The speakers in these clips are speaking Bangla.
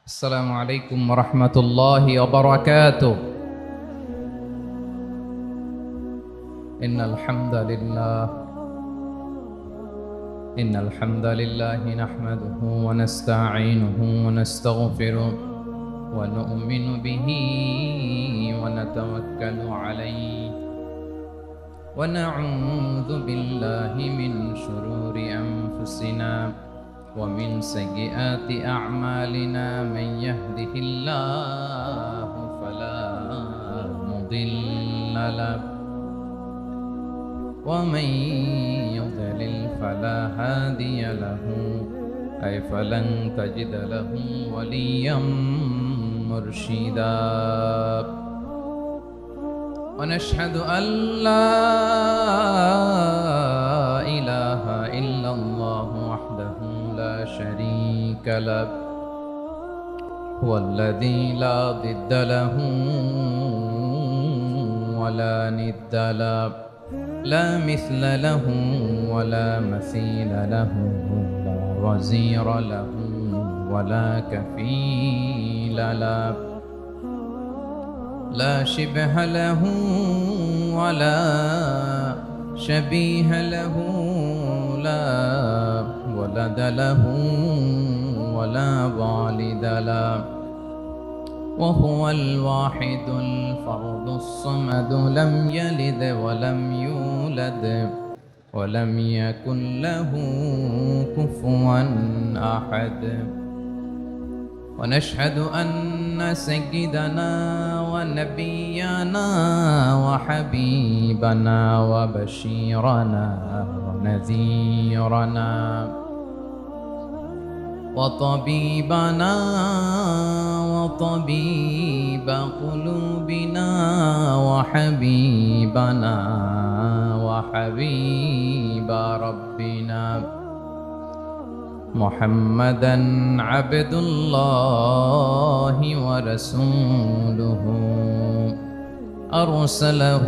السلام عليكم ورحمة الله وبركاته. إن الحمد لله نحمده ونستعينه ونستغفره ونؤمن به ونتوكل عليه ونعوذ بالله من شرور أنفسنا ومن سيئات أعمالنا. من يهده الله فلا مضل له ومن يضلل فلا هادي له فلن تجد له وليا مرشدا. ونشهد أن لا إله إلا الله وحده لا شريك له هو الذي لا ضد له ولا ند له لا مثل له ولا مثيل له لا وزير له ولا كفيل له لا شبه له ولا شبيه له لا ولد له ولا والد له وهو الواحد الفرد الصمد لم يلد ولم يولد ولم يكن له كفوا أحد. ونشهد أن سيدنا ونبينا وحبيبنا وبشيرنا ونذيرنا وطبيبنا وطبيب قلوبنا وحبيبنا وحبيب ربنا محمدا عبد الله ورسوله أرسله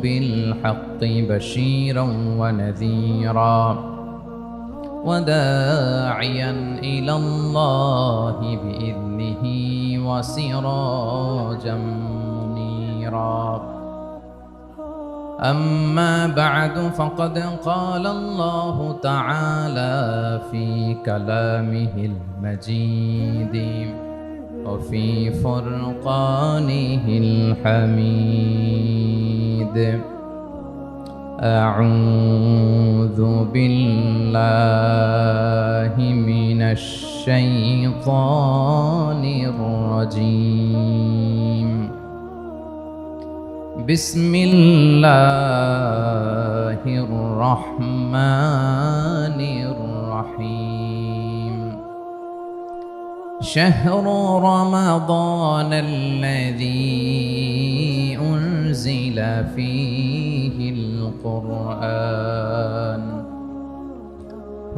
بالحق بشيرا ونذيرا وداعيا إلى الله بإذنه وسراجا منيرا. أما بعد فقد قال الله تعالى في كلامه المجيد وفي فرقانه الحميد: أعوذ بالله من الشيطان الرجيم. بسم الله الرحمن الرحيم. شهر رمضان الذي أنزل فيه القرآن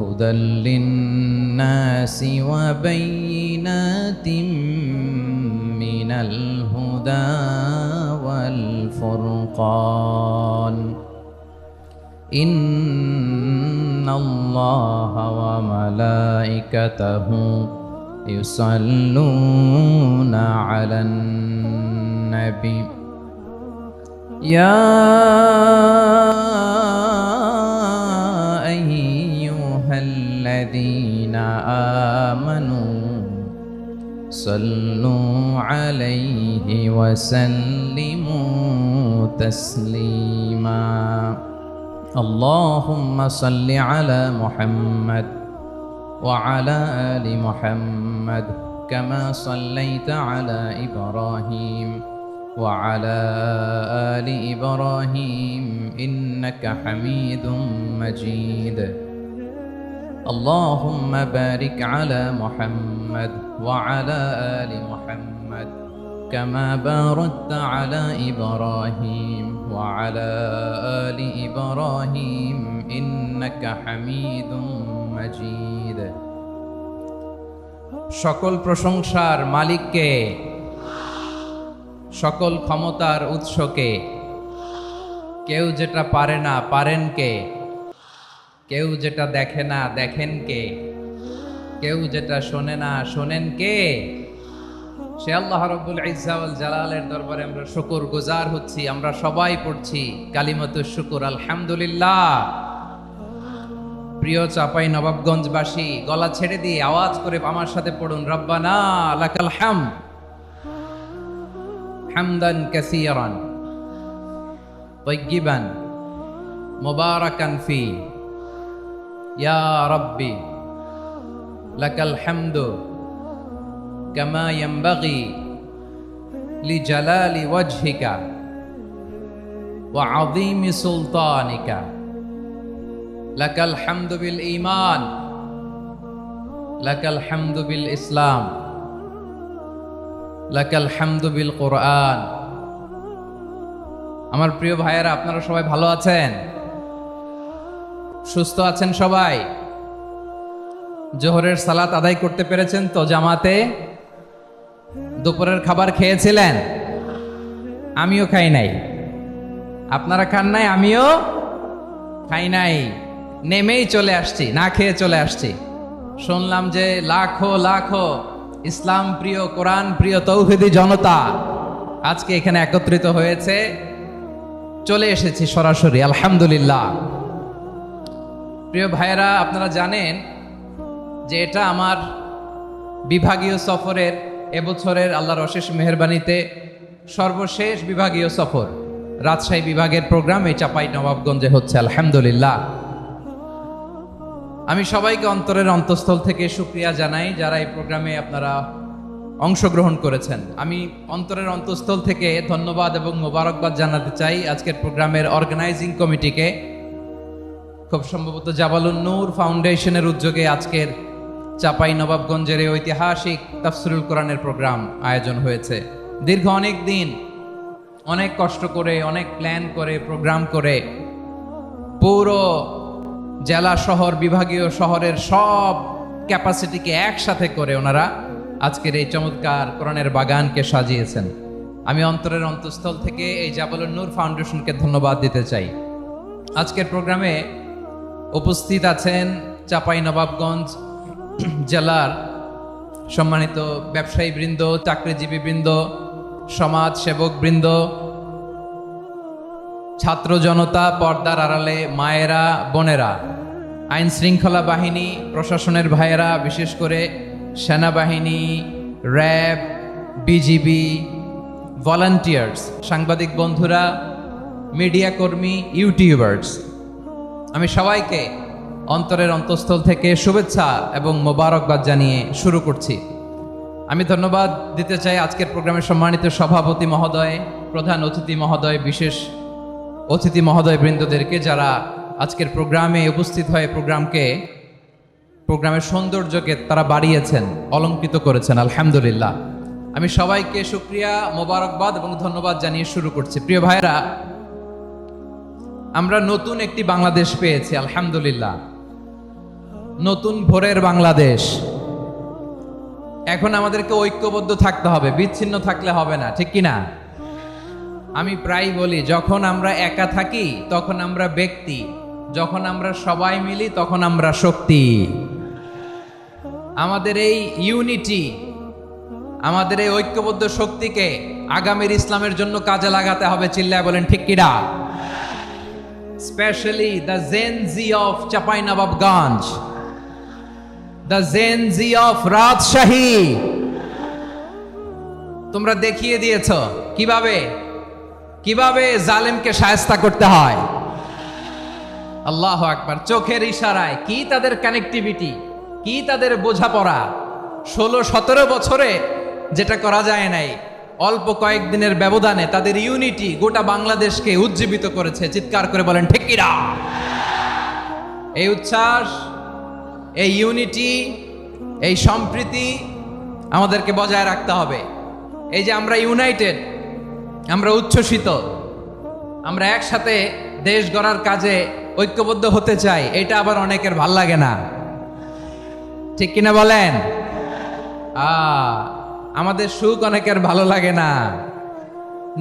هدى للناس وبينات من الهدى والفرقان. إن الله وملائكته يصلون على النبي يا أيها الذين آمنوا صلوا عليه وسلموا تسليما. اللهم صل على محمد وعلى آل محمد كما صليت على إبراهيم وعلى آل إبراهيم إنك حميد مجيد. اللهم بارك على محمد وعلى آل محمد كما باركت على إبراهيم وعلى آل إبراهيم إنك حميد مجيد. সকল প্রশংসার মালিককে, সকল ক্ষমতার উৎসকে। কেউ যেটা পারে না পারেন কে, কেউ যেটা দেখে না দেখেন কে, কেউ যেটা শোনে না, শোনেন কে? সে আল্লাহ রাব্বুল ইজ্জা ওয়াল জালালের দরবারে আমরা শুকর গুজার হচ্ছি। আমরা সবাই পড়ছি কালিমাতুশ শুকর, আলহামদুলিল্লাহ। প্রিয় চাপাই নবাবগঞ্জবাসী, গলা ছেড়ে দিয়ে আওয়াজ করে আমার সাথে পড়ুন, রব্বানা লাকাল হামদ হামদান কাসীরান তাইয়্যিবান মুবারাকান ফি ইয়া রাব্বি লাকাল হামদু কামা ইয়ানবাগি লিজালালি ওয়াজহিকা ওয়া আযীমি সুলতানিকা। লাকাল হামদু বিল ঈমান, লাকাল হামদু বিল ইসলাম, লাকাল হামদু বিল কোরআন। আমার প্রিয় ভাইয়েরা, আপনারা সবাই ভালো আছেন? সুস্থ আছেন সবাই? জোহরের সালাত আদায় করতে পেরেছেন তো জামাতে? দুপুরের খাবার খেয়েছিলেন? আমিও খাই নাই। আপনারা খান নাই, আমিও খাই নাই। নেমেই চলে আসছি, না খেয়ে চলে আসছি। শুনলাম যে লাখো লাখো ইসলাম প্রিয়, কোরআন প্রিয় তৌহিদি জনতা আজকে এখানে একত্রিত হয়েছে। চলে এসেছি সরাসরি, আলহামদুলিল্লাহ। প্রিয় ভাইয়েরা, আপনারা জানেন যে এটা আমার বিভাগীয় সফরের, এবছরের আল্লাহর অশেষ মেহেরবানিতে সর্বশেষ বিভাগীয় সফর। রাজশাহী বিভাগের প্রোগ্রাম এই চাপাই নবাবগঞ্জে হচ্ছে, আলহামদুলিল্লাহ। আমি সবাইকে অন্তরের অন্তঃস্থল থেকে শুকরিয়া জানাই যারা এই প্রোগ্রামে আপনারা অংশগ্রহণ করেছেন। আমি অন্তরের অন্তঃস্থল থেকে ধন্যবাদ এবং মোবারকবাদ জানাতে চাই আজকের প্রোগ্রামের অর্গানাইজিং কমিটিকে। খুব সম্ভবত জাবালুন নূর ফাউন্ডেশনের উদ্যোগে আজকের চাপাই নবাবগঞ্জের এই ঐতিহাসিক তাফসিরুল কোরআনের প্রোগ্রাম আয়োজন হয়েছে। দীর্ঘ অনেক দিন, অনেক কষ্ট করে, অনেক প্ল্যান করে, প্রোগ্রাম করে পুরো জেলা শহর, বিভাগীয় শহরের সব ক্যাপাসিটিকে একসাথে করে ওনারা আজকের এই চমৎকার কোরআনের বাগানকে সাজিয়েছেন। আমি অন্তরের অন্তঃস্থল থেকে এই জাবালুন নূর ফাউন্ডেশনকে ধন্যবাদ দিতে চাই। আজকের প্রোগ্রামে উপস্থিত আছেন চাপাই নবাবগঞ্জ জেলার সম্মানিত ব্যবসায়ী বৃন্দ, চাকরিজীবী বৃন্দ, সমাজ সেবক বৃন্দ, ছাত্র জনতা, পর্দার আড়ালে মায়েরা, বোনেরা, আইন শৃঙ্খলা বাহিনী, প্রশাসনের ভাইয়েরা, বিশেষ করে সেনাবাহিনী, র্যাব, বিজিবি, ভলান্টিয়ার্স, সাংবাদিক বন্ধুরা, মিডিয়া কর্মী, ইউটিউবার্স, আমি সবাইকে অন্তরের অন্তঃস্থল থেকে শুভেচ্ছা এবং মোবারকবাদ জানিয়ে শুরু করছি। আমি ধন্যবাদ দিতে চাই আজকের প্রোগ্রামের সম্মানিত সভাপতি মহোদয়, প্রধান অতিথি মহোদয়, বিশেষ অতিথি মহোদয় বৃন্দদেরকে যারা আজকের প্রোগ্রামে উপস্থিত হয়ে প্রোগ্রামের সৌন্দর্যকে তারা বাড়িয়েছেন, অলঙ্কৃত করেছেন, আলহামদুলিল্লাহ। আমি সবাইকে শুকরিয়া, মোবারকবাদ এবং ধন্যবাদ জানিয়ে শুরু করছি। প্রিয় ভাইরা, আমরা নতুন একটি বাংলাদেশ পেয়েছি, আলহামদুলিল্লাহ। নতুন ভোরের বাংলাদেশ। এখন আমাদেরকে ঐক্যবদ্ধ থাকতে হবে, বিচ্ছিন্ন থাকলে হবে না, ঠিক কিনা? আমি প্রায় বলি, যখন আমরা একা থাকি তখন আমরা ব্যক্তি, যখন আমরা সবাই মিলি তখন আমরা শক্তি। আমাদের এই ইউনিটি, আমাদের এই ঐক্যবদ্ধ শক্তিকে আগামীর ইসলামের জন্য কাজে লাগাতে হবে। চিল্লায় বলেন ঠিক কিনা? Specially the gen Z of Chapainawabganj, the gen Z of Rajshahi. তোমরা দেখিয়ে দিয়েছ কিভাবে জালেমকে শায়েস্তা করতে হয়। আল্লাহু আকবার। চোখের ইশারায় কি তাদের কানেক্টিভিটি, কি তাদের বোঝাপড়া। 16-17 বছরে যেটা করা যায় নাই, অল্প কয়েকদিনের ব্যবধানে তাদের ইউনিটি গোটা বাংলাদেশকে উজ্জীবিত করেছে। চিৎকার করে বলেন ঠিক কিনা? এই উচ্ছ্বাস, এই ইউনিটি, এই সম্প্রীতি আমাদেরকে বজায় রাখতে হবে। এই যে আমরা ইউনাইটেড, আমরা উচ্ছ্বসিত, আমরা একসাথে দেশ গড়ার কাজে ঐক্যবদ্ধ হতে চাই, এটা আবার অনেকের ভাল লাগে না, ঠিক কিনা বলেন? আমাদের সুখ অনেকের ভালো লাগে না।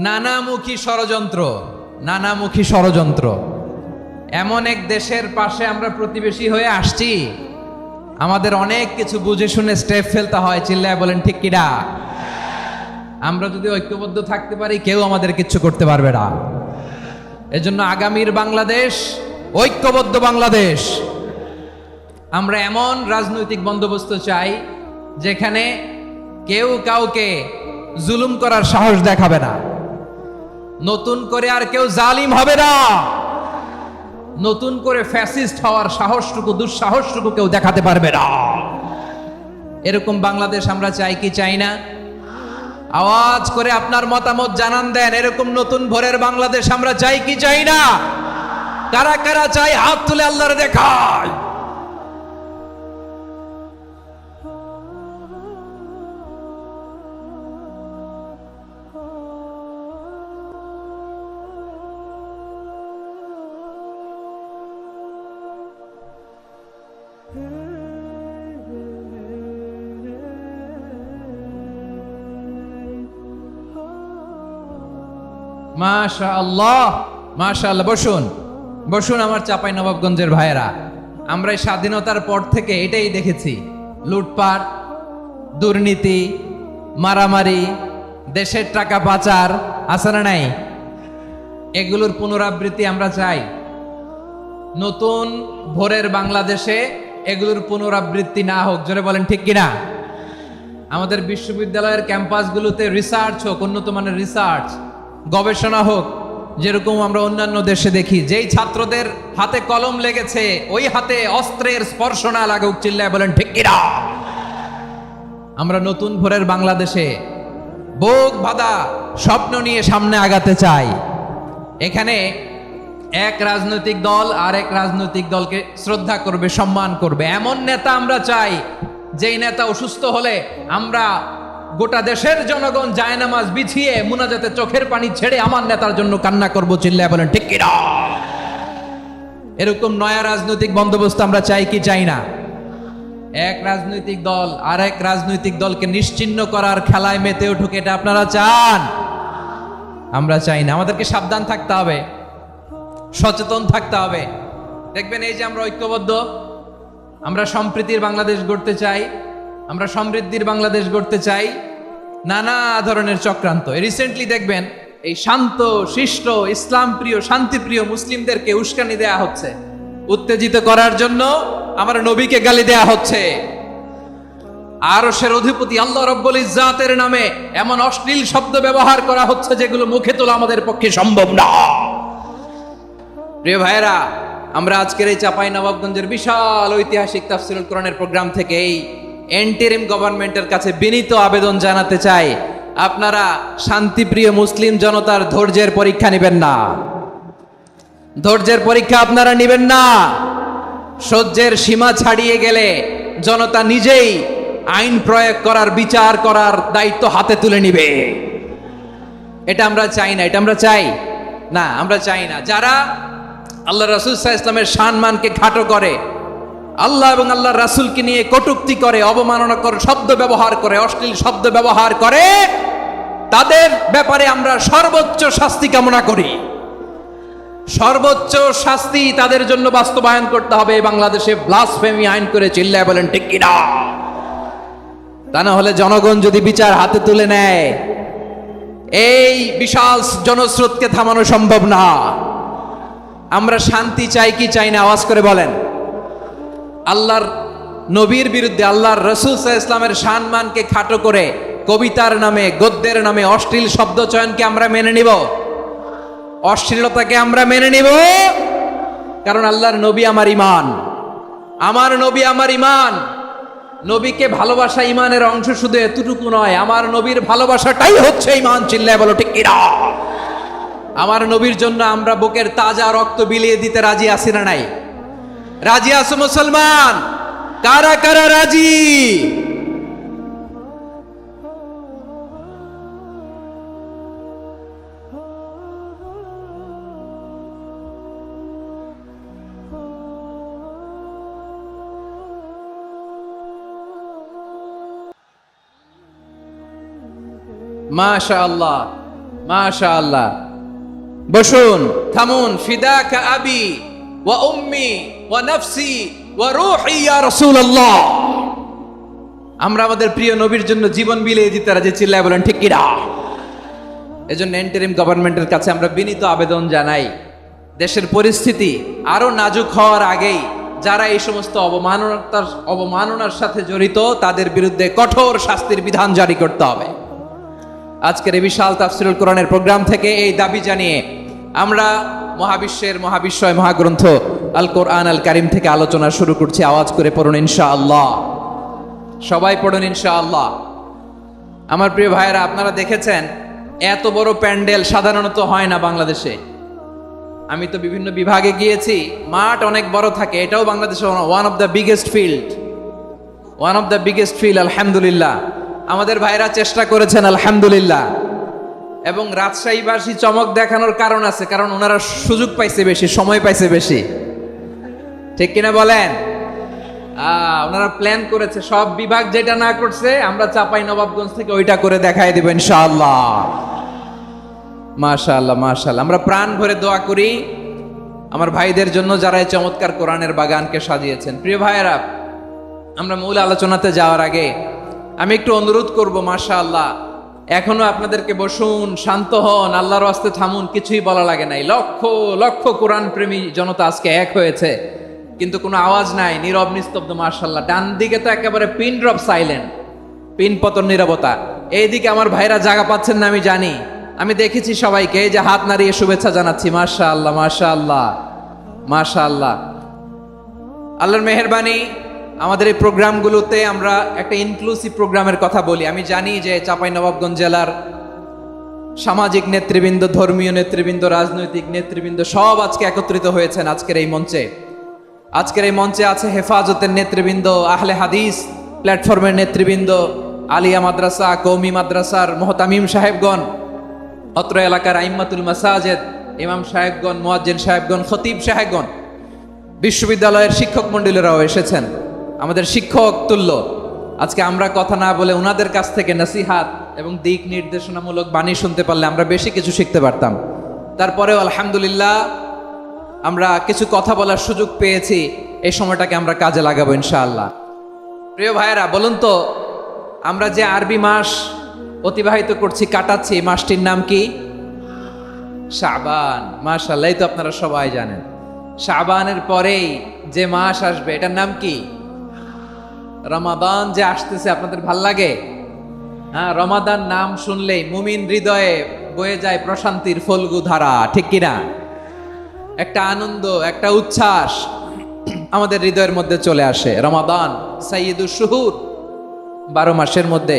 নানামুখী ষড়যন্ত্র। এমন এক দেশের পাশে আমরা প্রতিবেশী হয়ে আসছি, আমাদের অনেক কিছু বুঝে শুনে স্টেপ ফেলতে হয়, চিল্লায় বলেন ঠিক কিনা? আমরা যদি ঐক্যবদ্ধ থাকতে পারি কেউ আমাদের কিচ্ছু করতে পারবে না। এজন্য আগামীর বাংলাদেশ ঐক্যবদ্ধ বাংলাদেশ। আমরা এমন রাজনৈতিক বন্দোবস্ত চাই যেখানে কেউ কাউকে জুলুম করার সাহস দেখাবে না, নতুন করে আর কেউ জালিম হবে না, নতুন করে ফ্যাসিস্ট হওয়ার সাহসটুকু দুঃসাহসটুকু কেউ দেখাতে পারবে না। এরকম বাংলাদেশ আমরা চাই কি চাই না? আওয়াজ করে আপনার মতামত জানান দেন। এরকম নতুন ভোরের বাংলাদেশ আমরা চাই কি চাই না? কারা কারা চাই হাত তুলে আল্লাহর দেখায়। মাশাআল্লাহ মাশাআল্লাহ। বসুন বসুন আমার চাঁপাই নবাবগঞ্জের ভাইয়েরা। আমরা এই স্বাধীনতার পর থেকে এটাই দেখেছি, লুটপাট, দুর্নীতি, মারামারি, দেশের টাকা পাচার, আছে না নাই? এগুলোর পুনরাবৃত্তি আমরা চাই। নতুন ভোরের বাংলাদেশে এগুলোর পুনরাবৃত্তি না হোক। জোরে বলেন ঠিক কিনা? আমাদের বিশ্ববিদ্যালয়ের ক্যাম্পাসগুলোতে রিসার্চ হোক, উন্নত মানের রিসার্চ, গবেষণা হোক, যেরকম আমরা অন্যান্য দেশে দেখি। যেই ছাত্রদের হাতে কলম লেগেছে ওই হাতে অস্ত্রের স্পর্শ না লাগুক। চিল্লায় বলেন ঠিক কিনা? আমরা নতুন ভোরের বাংলাদেশে বুক বাঁধা স্বপ্ন নিয়ে সামনে আগাতে চাই। এখানে এক রাজনৈতিক দল আর এক রাজনৈতিক দলকে শ্রদ্ধা করবে, সম্মান করবে, এমন নেতা আমরা চাই যেই নেতা অসুস্থ হলে আমরা গোটা দেশের জনগণ জায়নামাজ বিছিয়ে মুনাজাতে চোখের পানি ছেড়ে আমার নেতার জন্য কান্না করবো। চিল্লায় বলেন ঠিক কিনা? এরকম নয়া রাজনৈতিক বন্দোবস্ত আমরা চাই কি চাই না? এক রাজনৈতিক দল আর এক রাজনৈতিক দলকে নিশ্চিহ্ন করার খেলায় মেতে উঠুক, এটা আপনারা চান? আমরা চাই না। আমাদেরকে সাবধান থাকতে হবে, সচেতন থাকতে হবে। দেখবেন এই যে আমরা ঐক্যবদ্ধ, আমরা সম্প্রীতির বাংলাদেশ গড়তে চাই, আমরা সমৃদ্ধির বাংলাদেশ গড়তে চাই, নানা ধরনের চক্রান্ত। রিসেন্টলি দেখবেন এই শান্ত শিষ্ট ইসলাম প্রিয় শান্তিপ্রিয় মুসলিমদেরকে উস্কানি দেয়া হচ্ছে, উত্তেজিত করার জন্য আমার নবীকে গালি দেয়া হচ্ছে। আরশের অধিপতি আল্লাহ রাব্বুল ইজ্জাতের নামে এমন অশ্লীল শব্দ ব্যবহার করা হচ্ছে যেগুলো মুখে তোলা আমাদের পক্ষে সম্ভব না। প্রিয় ভাইয়েরা, আমরা আজকের এই চাঁপাই নবাবগঞ্জের বিশাল ঐতিহাসিক তাফসীরুল কোরআনের প্রোগ্রাম থেকে এই এন্টিরিম গভর্নমেন্টের কাছে বিনীত আবেদন জানাতে চাই, আপনারা শান্তিপ্রিয় মুসলিম জনতার ধৈর্যের পরীক্ষা নেবেন না। ধৈর্যের পরীক্ষা আপনারা নেবেন না। সহ্যের সীমা ছাড়িয়ে গেলে জনতা নিজেই আইন প্রয়োগ করার, বিচার করার দায়িত্ব হাতে তুলে নিবে। এটা আমরা চাই না। এটা আমরা চাই না, আমরা চাই না। যারা আল্লাহ রাসূল সাল্লাল্লাহু আলাইহি ওয়াসাল্লামের সম্মানকে খাটো করে, আল্লাহ এবং আল্লাহর রাসূলকে নিয়ে কটূক্তি করে, অবমাননাকর শব্দ ব্যবহার করে, অশ্লীল শব্দ ব্যবহার করে, তাদের ব্যাপারে আমরা সর্বোচ্চ শাস্তি কামনা করি। সর্বোচ্চ শাস্তি তাদের জন্য বাস্তবায়ন করতে হবে। বাংলাদেশে ব্লাসফেমি আইন করে। চিল্লায় বলেন ঠিক কিনা? তা না হলে জনগণ যদি বিচার হাতে তুলে নেয়, এই বিশাল জনস্রোতকে থামানো সম্ভব না। আমরা শান্তি চাই কি চাই না? আওয়াজ করে বলেন। আল্লাহর নবীর বিরুদ্ধে, আল্লাহর রাসূল সাল্লাল্লাহু আলাইহি ওয়াসাল্লামের সম্মানকে খাটো করে কবিতার নামে, গদ্যের নামে অশ্লীল শব্দ চয়নকে আমরা মেনে নিব? অশ্লীলতাকে আমরা মেনে নিব? কারণ আল্লাহর নবী আমার ঈমান, আমার নবী আমার ঈমান। নবীকে ভালোবাসা ঈমানের অংশ শুধু এতটুকু নয়, আমার নবীর ভালোবাসাটাই হচ্ছে ঈমান। চিল্লায় বলো ঠিক কিনা? আমার নবীর জন্য আমরা বুকের তাজা রক্ত বিলিয়ে দিতে রাজি আছি না নাই? রাজি আছো মুসলমান? কারা কারা রাজি? মাশাআল্লাহ মাশাআল্লাহ। বসুন, থামুন। ফিদাকা আবি ওয়া উম্মি ওয়া নাফসি ওয়া রূহি ইয়া রাসূলুল্লাহ। আমরা আমাদের প্রিয় নবীর জন্য জীবন বিলিয়ে দিতে রাজি, চিল্লায় বলেন ঠিক কিনা? এজন্য ইন্টারিম গভর্নমেন্টের কাছে আমরা বিনীত আবেদন জানাই, দেশের পরিস্থিতি আরো নাজুক হওয়ার আগেই যারা এই সমস্ত অবমাননার সাথে জড়িত তাদের বিরুদ্ধে কঠোর শাস্তির বিধান জারি করতে হবে। আজকের এই বিশাল তাফসীরুল কোরআনের প্রোগ্রাম থেকে এই দাবি জানিয়ে আমরা মহাবিশ্বের মহাবিশ্বয় মহাগ্রন্থ আল কোরআন আল কারিম থেকে আলোচনা শুরু করছি। আওয়াজ করে পড়ুন ইনশাআল্লাহ। সবাই পড়ুন ইনশাআল্লাহ। আমার প্রিয় ভাইয়েরা, আপনারা দেখেছেন এত বড় প্যান্ডেল সাধারণত হয় না বাংলাদেশে। আমি তো বিভিন্ন বিভাগে গিয়েছি, মাঠ অনেক বড় থাকে। এটাও বাংলাদেশে one of the biggest field. আলহামদুলিল্লাহ, আমাদের ভাইরা চেষ্টা করেছেন আলহামদুলিল্লাহ। এবং রাজশাহীবাসী চমক দেখানোর কারণ আছে, কারণ ওনারা সুযোগ পাইছে বেশি, সময় পাইছে বেশি, ঠিক কিনা বলেন? ওনারা প্ল্যান করেছে, সব বিভাগ যেটা না করছে আমরা চাপাই নবাবগঞ্জ থেকে ওইটা করে দেখাই দিব ইনশাআল্লাহ। মাশাআল্লাহ মাশাআল্লাহ। আমরা প্রাণ ভরে দোয়া করি আমার ভাইদের জন্য যারা এই চমৎকার কোরআনের বাগানকে সাজিয়েছেন। প্রিয় ভাইয়েরা, আমরা মূল আলোচনাতে যাওয়ার আগে আমি একটু অনুরোধ করব, মাশাআল্লাহ এখনো আপনাদেরকে বসুন, শান্ত হন, আল্লাহর ওয়াস্তে থামুন, কিছুই বলা লাগে নাই। লক্ষ লক্ষ কোরআন প্রেমী জনতা আজকে এক হয়েছে, কিন্তু কোনো আওয়াজ নাই, নীরব নিস্তব্ধ। মাশাআল্লাহ, ডান দিকে তো একেবারে পিন ড্রপ সাইলেন্ট, পিন পতন নীরবতা। এইদিকে আমার ভাইরা জায়গা পাচ্ছেন না আমি জানি, আমি দেখেছি সবাইকে, এই যে হাত নাড়িয়ে শুভেচ্ছা জানাচ্ছি। মাশাআল্লাহ মাশাআল্লাহ মাশাআল্লাহ। আল্লাহর মেহেরবানি, আমাদের এই প্রোগ্রামগুলোতে আমরা একটা ইনক্লুসিভ প্রোগ্রামের কথা বলি। আমি জানি যে চাঁপাইনবাবগঞ্জ জেলার সামাজিক নেতৃবৃন্দ, ধর্মীয় নেতৃবৃন্দ, রাজনৈতিক নেতৃবৃন্দ সব আজকে একত্রিত হয়েছেন আজকের এই মঞ্চে। আজকের এই মঞ্চে আছে হেফাজতের নেতৃবৃন্দ, আহলে হাদিস প্ল্যাটফর্মের নেতৃবৃন্দ, আলিয়া মাদ্রাসা, কওমি মাদ্রাসার মুহতামিম সাহেবগণ, অত্র এলাকার আইম্মাতুল মাসাজিদ, ইমাম সাহেবগণ, মুয়াজ্জিন সাহেবগণ, খতিব সাহেবগণ, বিশ্ববিদ্যালয়ের শিক্ষক মণ্ডলীরাও এসেছেন, আমাদের শিক্ষক তুল্য। আজকে আমরা কথা না বলে ওনাদের কাছ থেকে নসিহাত এবং দিক নির্দেশনামূলক বাণী শুনতে পারলে আমরা বেশি কিছু শিখতে পারতাম। তারপরেও আলহামদুলিল্লাহ আমরা কিছু কথা বলার সুযোগ পেয়েছি, এই সময়টাকে আমরা কাজে লাগাবো ইনশাআল্লাহ। প্রিয় ভাইয়েরা, বলুন তো, আমরা যে আরবি মাস অতিবাহিত করছি, কাটাচ্ছি, মাসটির নাম কি? শাবান। মাশাআল্লাহ, এই তো আপনারা সবাই জানেন। শাবানের পরেই যে মাস আসবে এটার নাম কি? রমাদান যে আসতেছে, আপনাদের ভাল লাগে? হ্যাঁ, রমাদান নাম শুনলেই মুমিন হৃদয়ে বয়ে যায় প্রশান্তির ফল্গু ধারা, ঠিক কিনা? একটা আনন্দ, একটা উচ্ছ্বাস আমাদের হৃদয়ের মধ্যে চলে আসে। রমাদান সাইয়্যিদুশ শুহুর, 12 মাসের মধ্যে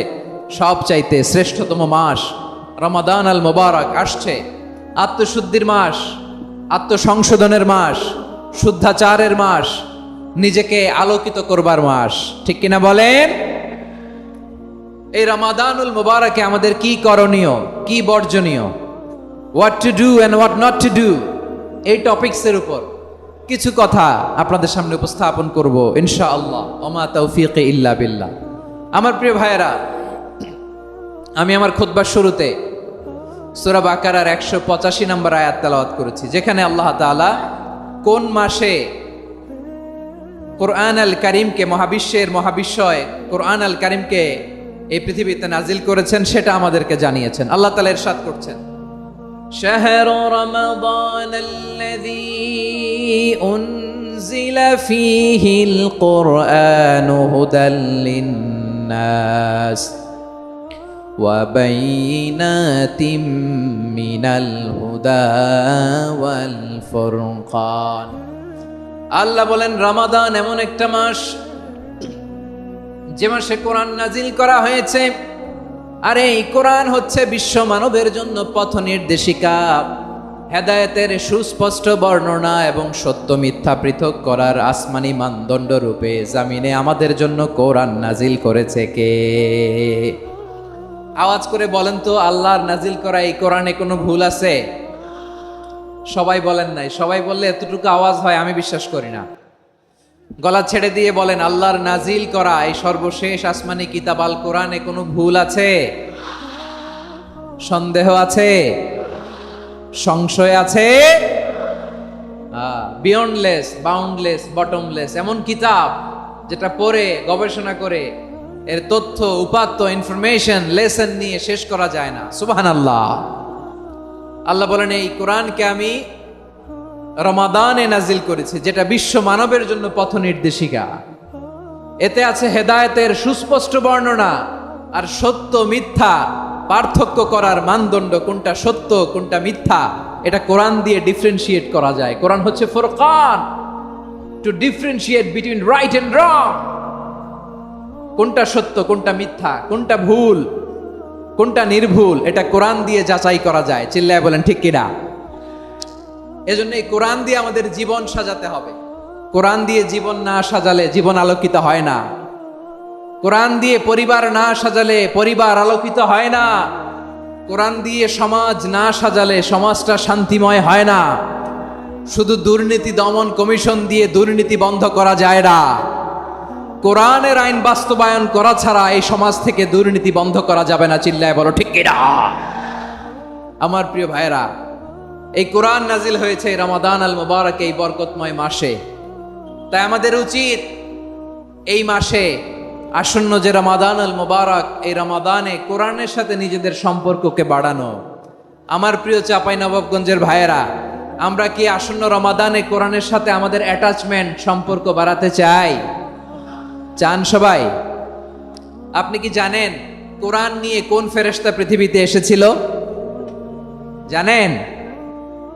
সবচাইতে শ্রেষ্ঠতম মাস রমাদান আল মুবারক আসছে। আত্মশুদ্ধির মাস, আত্মসংশোধনের মাস, শুদ্ধাচারের মাস, নিজেকে আলোকিত করবার মাস, ঠিক কিনা বলেন? এই রমাদানুল মুবারকে আমাদের কি করণীয়, কি বর্জনীয়, what to do and what not to do, এই টপিকসের উপর কিছু কথা আপনাদের সামনে উপস্থাপন করব ইনশাআল্লাহ। ওমা তাওফীকি ইল্লা বিল্লাহ। আমার প্রিয় ভাইয়েরা, আমি আমার খুতবার শুরুতে সূরা বাকারার 185 নম্বর আয়াত তেলাওয়াত করেছি, যেখানে আল্লাহ তাআলা কোন মাসে কোরআন আল কারিমকে, মহাবিশ্বের মহাবিশ্বয় কোরআন আল কারিমকে এই পৃথিবীতে নাজিল করেছেন সেটা আমাদেরকে জানিয়েছেন। আল্লাহ তাআলা ইরশাদ করছেন, শাহরু রমাদানাল্লাযী উনজিলা ফীহিল কুরআনু হুদাল লিন্নাস ওয়া বাইনাতিম মিনাল হুদা ওয়াল ফুরকান। আল্লাহ বলেন, রমাদান এমন একটা মাস যে মাসে কোরআন নাজিল করা হয়েছে, আর এই কোরআন হচ্ছে বিশ্ব মানবের জন্য পথ নির্দেশিকা, হেদায়েতের সুস্পষ্ট বর্ণনা এবং সত্য মিথ্যা পৃথক করার আসমানি মানদণ্ড রূপে জামিনে আমাদের জন্য কোরআন নাজিল করেছে কে? আওয়াজ করে বলেন তো, আল্লাহর নাজিল করা এই কোরআনে কোনো ভুল আছে? সবাই বলেন নাই। সবাই বললে এতটুকু আওয়াজ হয় আমি বিশ্বাস করি না। গলা ছেড়ে দিয়ে বলেন, আল্লাহর নাজিল করা এই সর্বশেষ আসমানি কিতাব আল কোরআনে কোনো ভুল আছে? সন্দেহ আছে? সংশয় আছে? বিয়ন্ডলেস, বাউন্ডলেস, বটমলেস, এমন কিতাব যেটা পড়ে গবেষণা করে এর তথ্য, উপাত্ত, ইনফরমেশন, লেসন নিয়ে শেষ করা যায় না। সুবহানাল্লাহ। আল্লাহ বলেন, এই কোরআনকে আমি রমাদানে নাজিল করেছি, যেটা বিশ্ব মানবের জন্য পথ নির্দেশিকা। এতে আছে হেদায়েতের সুস্পষ্ট বর্ণনা, আর সত্য মিথ্যা পার্থক্য করার মানদণ্ড, কোনটা সত্য কোনটা মিথ্যা, এটা কোরআন দিয়ে ডিফারেন্সিয়েট করা যায়। কোরআন হচ্ছে Furqan, to differentiate between right and wrong. কোনটা সত্য কোনটা মিথ্যা, কোনটা ভুল কোনটা নির্ভুল, এটা কোরআন দিয়ে যাচাই করা যায়। চিল্লায় বলেন ঠিক কিনা? এজন্য এই কোরআন দিয়ে আমাদের জীবন সাজাতে হবে। কোরআন দিয়ে জীবন না সাজালে জীবন আলোকিত হয় না। কোরআন দিয়ে পরিবার না সাজালে পরিবার আলোকিত হয় না। কোরআন দিয়ে সমাজ না সাজালে সমাজটা শান্তিময় হয় না। শুধু দুর্নীতি দমন কমিশন দিয়ে দুর্নীতি বন্ধ করা যায় না। কোরআনের আইন বাস্তবায়ন করা ছাড়া এই সমাজ থেকে দুর্নীতি বন্ধ করা যাবে না। চিল্লায় বলো ঠিক কিনা? আমার প্রিয় ভাইরা, এই কোরআন নাজিল হয়েছে রমাদান আল মুবারক, এই বরকতময় মাসে। তাই আমাদের উচিত এই মাসে আসন্ন যে রমাদান আল মুবারক, এই রমাদানে কোরআনের সাথে নিজেদের সম্পর্ককে বাড়ানো। আমার প্রিয় চাঁপাইনবাবগঞ্জের ভাইয়েরা, আমরা কি আসন্ন রমাদানে কোরআনের সাথে আমাদের অ্যাটাচমেন্ট, সম্পর্ক বাড়াতে চাই? চান সবাই? আপনি কি জানেন কোরআন নিয়ে কোন ফেরেশতা পৃথিবীতে এসেছিল? জানেন?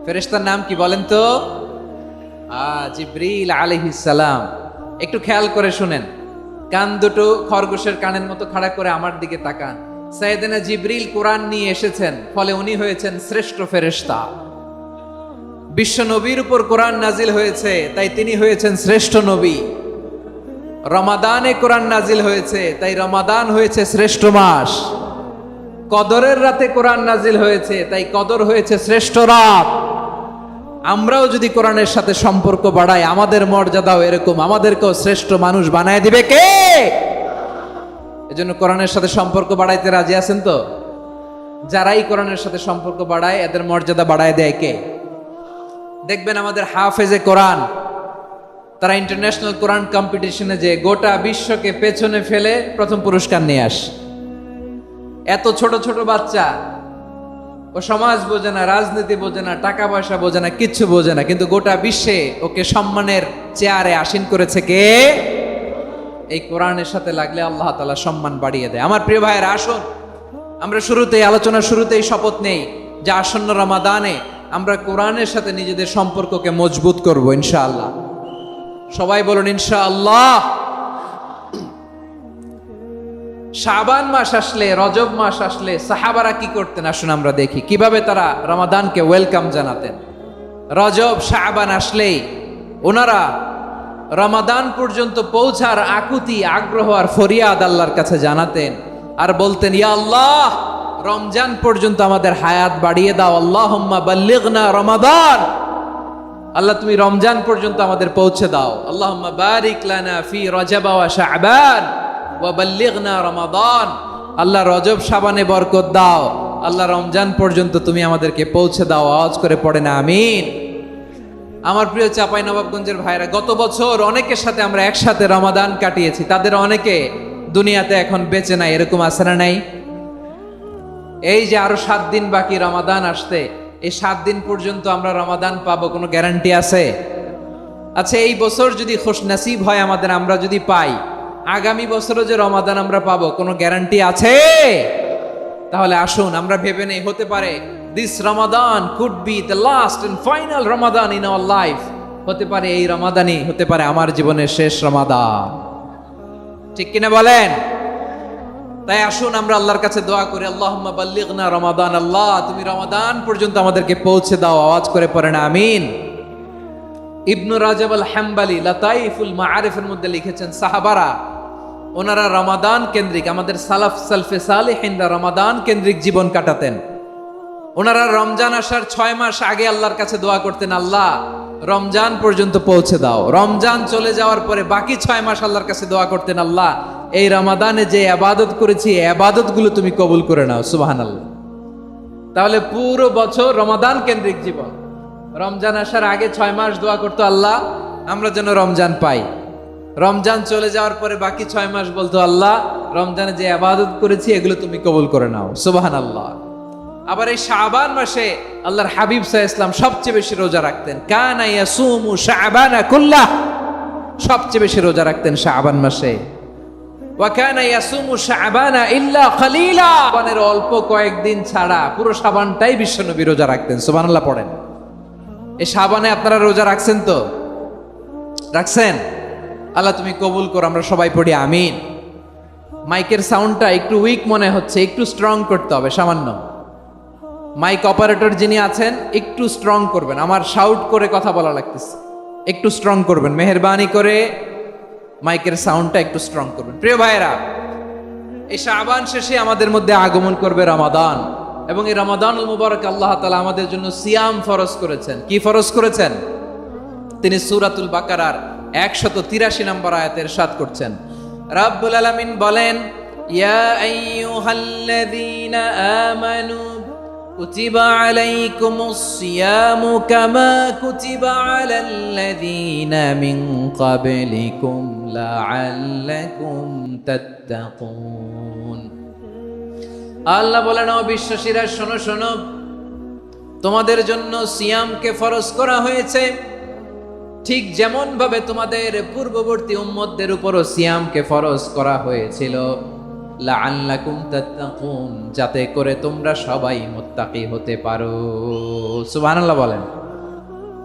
ফেরেশতার নাম কি বলেন তো? জিবরিল আলাইহিস সালাম। একটু খেয়াল করে শুনেন, কান দুটো খরগোশের কানের মতো খাড়া করে আমার দিকে তাকান। সাইয়েদনা জিবরিল কোরআন নিয়ে এসেছেন, ফলে উনি হয়েছেন শ্রেষ্ঠ ফেরেশতা। বিশ্ব নবীর উপর কোরআন নাজিল হয়েছে, তাই তিনি হয়েছেন শ্রেষ্ঠ নবী। রমাদানে কোরআন নাজিল হয়েছে, তাই রমাদান হয়েছে শ্রেষ্ঠ মাস। কদরের রাতে কোরআন নাজিল হয়েছে, তাই কদর হয়েছে শ্রেষ্ঠ রাত। আমরাও যদি কোরআনের সাথে সম্পর্ক বাড়াই, আমাদের মর্যাদাও এরকম, আমাদেরকেও শ্রেষ্ঠ মানুষ বানায় দিবে কে? এজন্য কোরআনের সাথে সম্পর্ক বাড়াইতে রাজি আছেন তো? যারাই কোরআনের সাথে সম্পর্ক বাড়ায়, এদের মর্যাদা বাড়ায় দেয় কে? দেখবেন আমাদের হাফেজে কোরআন, তারা ইন্টারন্যাশনাল কোরআন কম্পিটিশনে যে গোটা বিশ্বকে পেছনে ফেলে প্রথম পুরস্কার নিয়ে আসে। এত ছোট ছোট বাচ্চা, ও সমাজ বোঝে না, রাজনীতি বোঝে না, টাকা পয়সা বোঝে না, কিচ্ছু বোঝে না, কিন্তু গোটা বিশ্বে ওকে সম্মানের চেয়ারে আসীন করেছে কে? এই কোরআনের সাথে লাগলে আল্লাহ তাআলা সম্মান বাড়িয়ে দেয়। আমার প্রিয় ভাইয়েরা, আসুন আমরা আলোচনার শুরুতেই শপথ নেই যে আসন্ন রমাদানে আমরা কোরআনের সাথে নিজেদের সম্পর্ককে মজবুত করব ইনশাআল্লাহ। সবাই বলুন ইনশাআল্লাহ। শাবান মাস আসলে, রজব মাস আসলে সাহাবারা কি করতেন? আসুন আমরা দেখি কিভাবে তারা রমাদানকে ওয়েলকাম জানাতেন। রজব শাবান আসলেই ওনারা রমাদান পর্যন্ত পৌঁছার আকুতি, আগ্রহ আর ফরিয়াদ আল্লাহর কাছে জানাতেন, আর বলতেন, ইয়া আল্লাহ, রমজান পর্যন্ত আমাদের হায়াত বাড়িয়ে দাও। আল্লাহুম্মা বাল্লিগনা রমাদান, আল্লাহ তুমি রমজান পর্যন্ত আমাদের পৌঁছে দাও। আল্লাহুম্মা বারিক লানা ফি রজব ওয়া শাবান ওয়া বাল্লিগনা রমাদান, আল্লাহ রজব শাবানে বরকত দাও, আল্লাহ রমজান পর্যন্ত তুমি আমাদেরকে পৌঁছে দাও। আওয়াজ করে পড়ে না আমিন। আমার প্রিয় চাঁপাইনবাবগঞ্জের ভাইরা, গত বছর অনেকের সাথে আমরা একসাথে রমাদান কাটিয়েছি, তাদের অনেকে দুনিয়াতে এখন বেঁচে নাই, এরকম আছে না নাই? এই যে আরো 7 দিন বাকি রমাদান আসতে, এই 7 দিন পর্যন্ত আমরা রমাদান পাবো, কোনো গ্যারান্টি আছে? আচ্ছা, এই বছর যদি খুশনসিব হয় আমাদের, আমরা যদি পাই, আগামী বছরও যে রমাদান আমরা পাবো, কোনো গ্যারান্টি আছে? তাহলে আসুন আমরা ভেবে নেই, হতে পারে this Ramadan could be the last and final Ramadan in our life. হতে পারে এই রমাদানই হতে পারে আমার জীবনের শেষ রমাদান। ঠিক কিনা বলেন? তাই আসুন আমরা আল্লাহর কাছে দোয়া করি, আল্লাহুম্মা বাল্লিগনা রমাদান, আল্লাহ তুমি রমাদান পর্যন্ত আমাদেরকে পৌঁছে দাও। আওয়াজ করে পড়েন আমিন। ইবনু রাজব আল হাম্বালি লাতাইফুল মাআরিফের মধ্যে লিখেছেন, সাহাবারা ওনারা রমাদান কেন্দ্রিক, আমাদের সালফে সালেহিনরা রমাদান কেন্দ্রিক জীবন কাটাতেন। ওনারা রমজান আসার 6 মাস আগে আল্লাহর কাছে দোয়া করতেন, আল্লাহ রমজান পর্যন্ত পৌঁছে দাও। রমজান চলে যাওয়ার পরে বাকি 6 মাস আল্লাহর কাছে দোয়া করতেন, আল্লাহ এই রমাদানে যে ইবাদত করেছি, এই ইবাদতগুলো তুমি কবুল করে নাও। সুবহানাল্লাহ। তাহলে পুরো বছর রমাদান কেন্দ্রিক জীবন। রমজান আসার আগে 6 মাস দোয়া করতো, আল্লাহ আমরা যেন রমজান পাই। রমজান চলে যাওয়ার পরে বাকি 6 মাস বলতো, আল্লাহ রমজানে যে ইবাদত করেছি এগুলো তুমি কবুল করে নাও। সুবহানাল্লাহ। আবার এই শাবান মাসে আল্লাহর হাবিব সাল্লাল্লাহু আলাইহি ওয়াসাল্লাম সবচেয়ে বেশি রোজা রাখতেন। কানা ইয়াসুমু শাবানা কুল্লাহ, সবচেয়ে বেশি রোজা রাখতেন শাবান মাসে। ওয়া কানা ইয়াসুমু শাবানা ইল্লা কলিলা, শাবানের অল্প কয়েকদিন ছাড়া পুরো শাবানটাই বিশ্বনবী রোজা রাখতেন। সুবহানাল্লাহ পড়েন। এই শাবানে আপনারা রোজা রাখছেন তো? রাখছেন? আল্লাহ তুমি কবুল করো, আমরা সবাই পড়ি আমিন। মাইকের সাউন্ডটা একটু উইক মনে হচ্ছে, একটু স্ট্রং করতে হবে সামান্য। মাইক অপারেটর যিনি আছেন একটু স্ট্রং করবেন, আমার শাউট করে কথা বলা লাগতেছে, একটু স্ট্রং করবেন মেহেরবানি করে, মাইকের সাউন্ডটা একটু স্ট্রং করবেন। প্রিয় ভাইয়েরা, এই শাবান শেষে আমাদের মধ্যে আগমন করবে রমাদান, এবং এই রমাদানুল মুবারক আল্লাহ তাআলা আমাদের জন্য সিয়াম ফরজ করেছেন। কি ফরজ করেছেন? তিনি সূরাতুল বাকারার 183 নম্বর আয়াতে ইরশাদ করছেন, রাব্বুল আলামিন বলেন, ইয়া আইয়ুহাল্লাযীনা আমানু কুতিবা আলাইকুমুস সিয়ামু কামা কুতিবা আলাল্লাযীনা মিন ক্বাবলিকুম লাআল্লাকুম তাত্তাকুন। আল্লাহ বলেন, ও বিশ্বাসীরা শোনো শোনো, তোমাদের জন্য সিয়ামকে ফরজ করা হয়েছে, ঠিক যেমন ভাবে তোমাদের পূর্ববর্তী উম্মতদের উপরও সিয়ামকে ফরজ করা হয়েছিল, লাআল্লাকুম তাত্তাকুন, যাতে করে তোমরা সবাই মুত্তাকি হতে পারো। সুবহানাল্লাহ বলেন,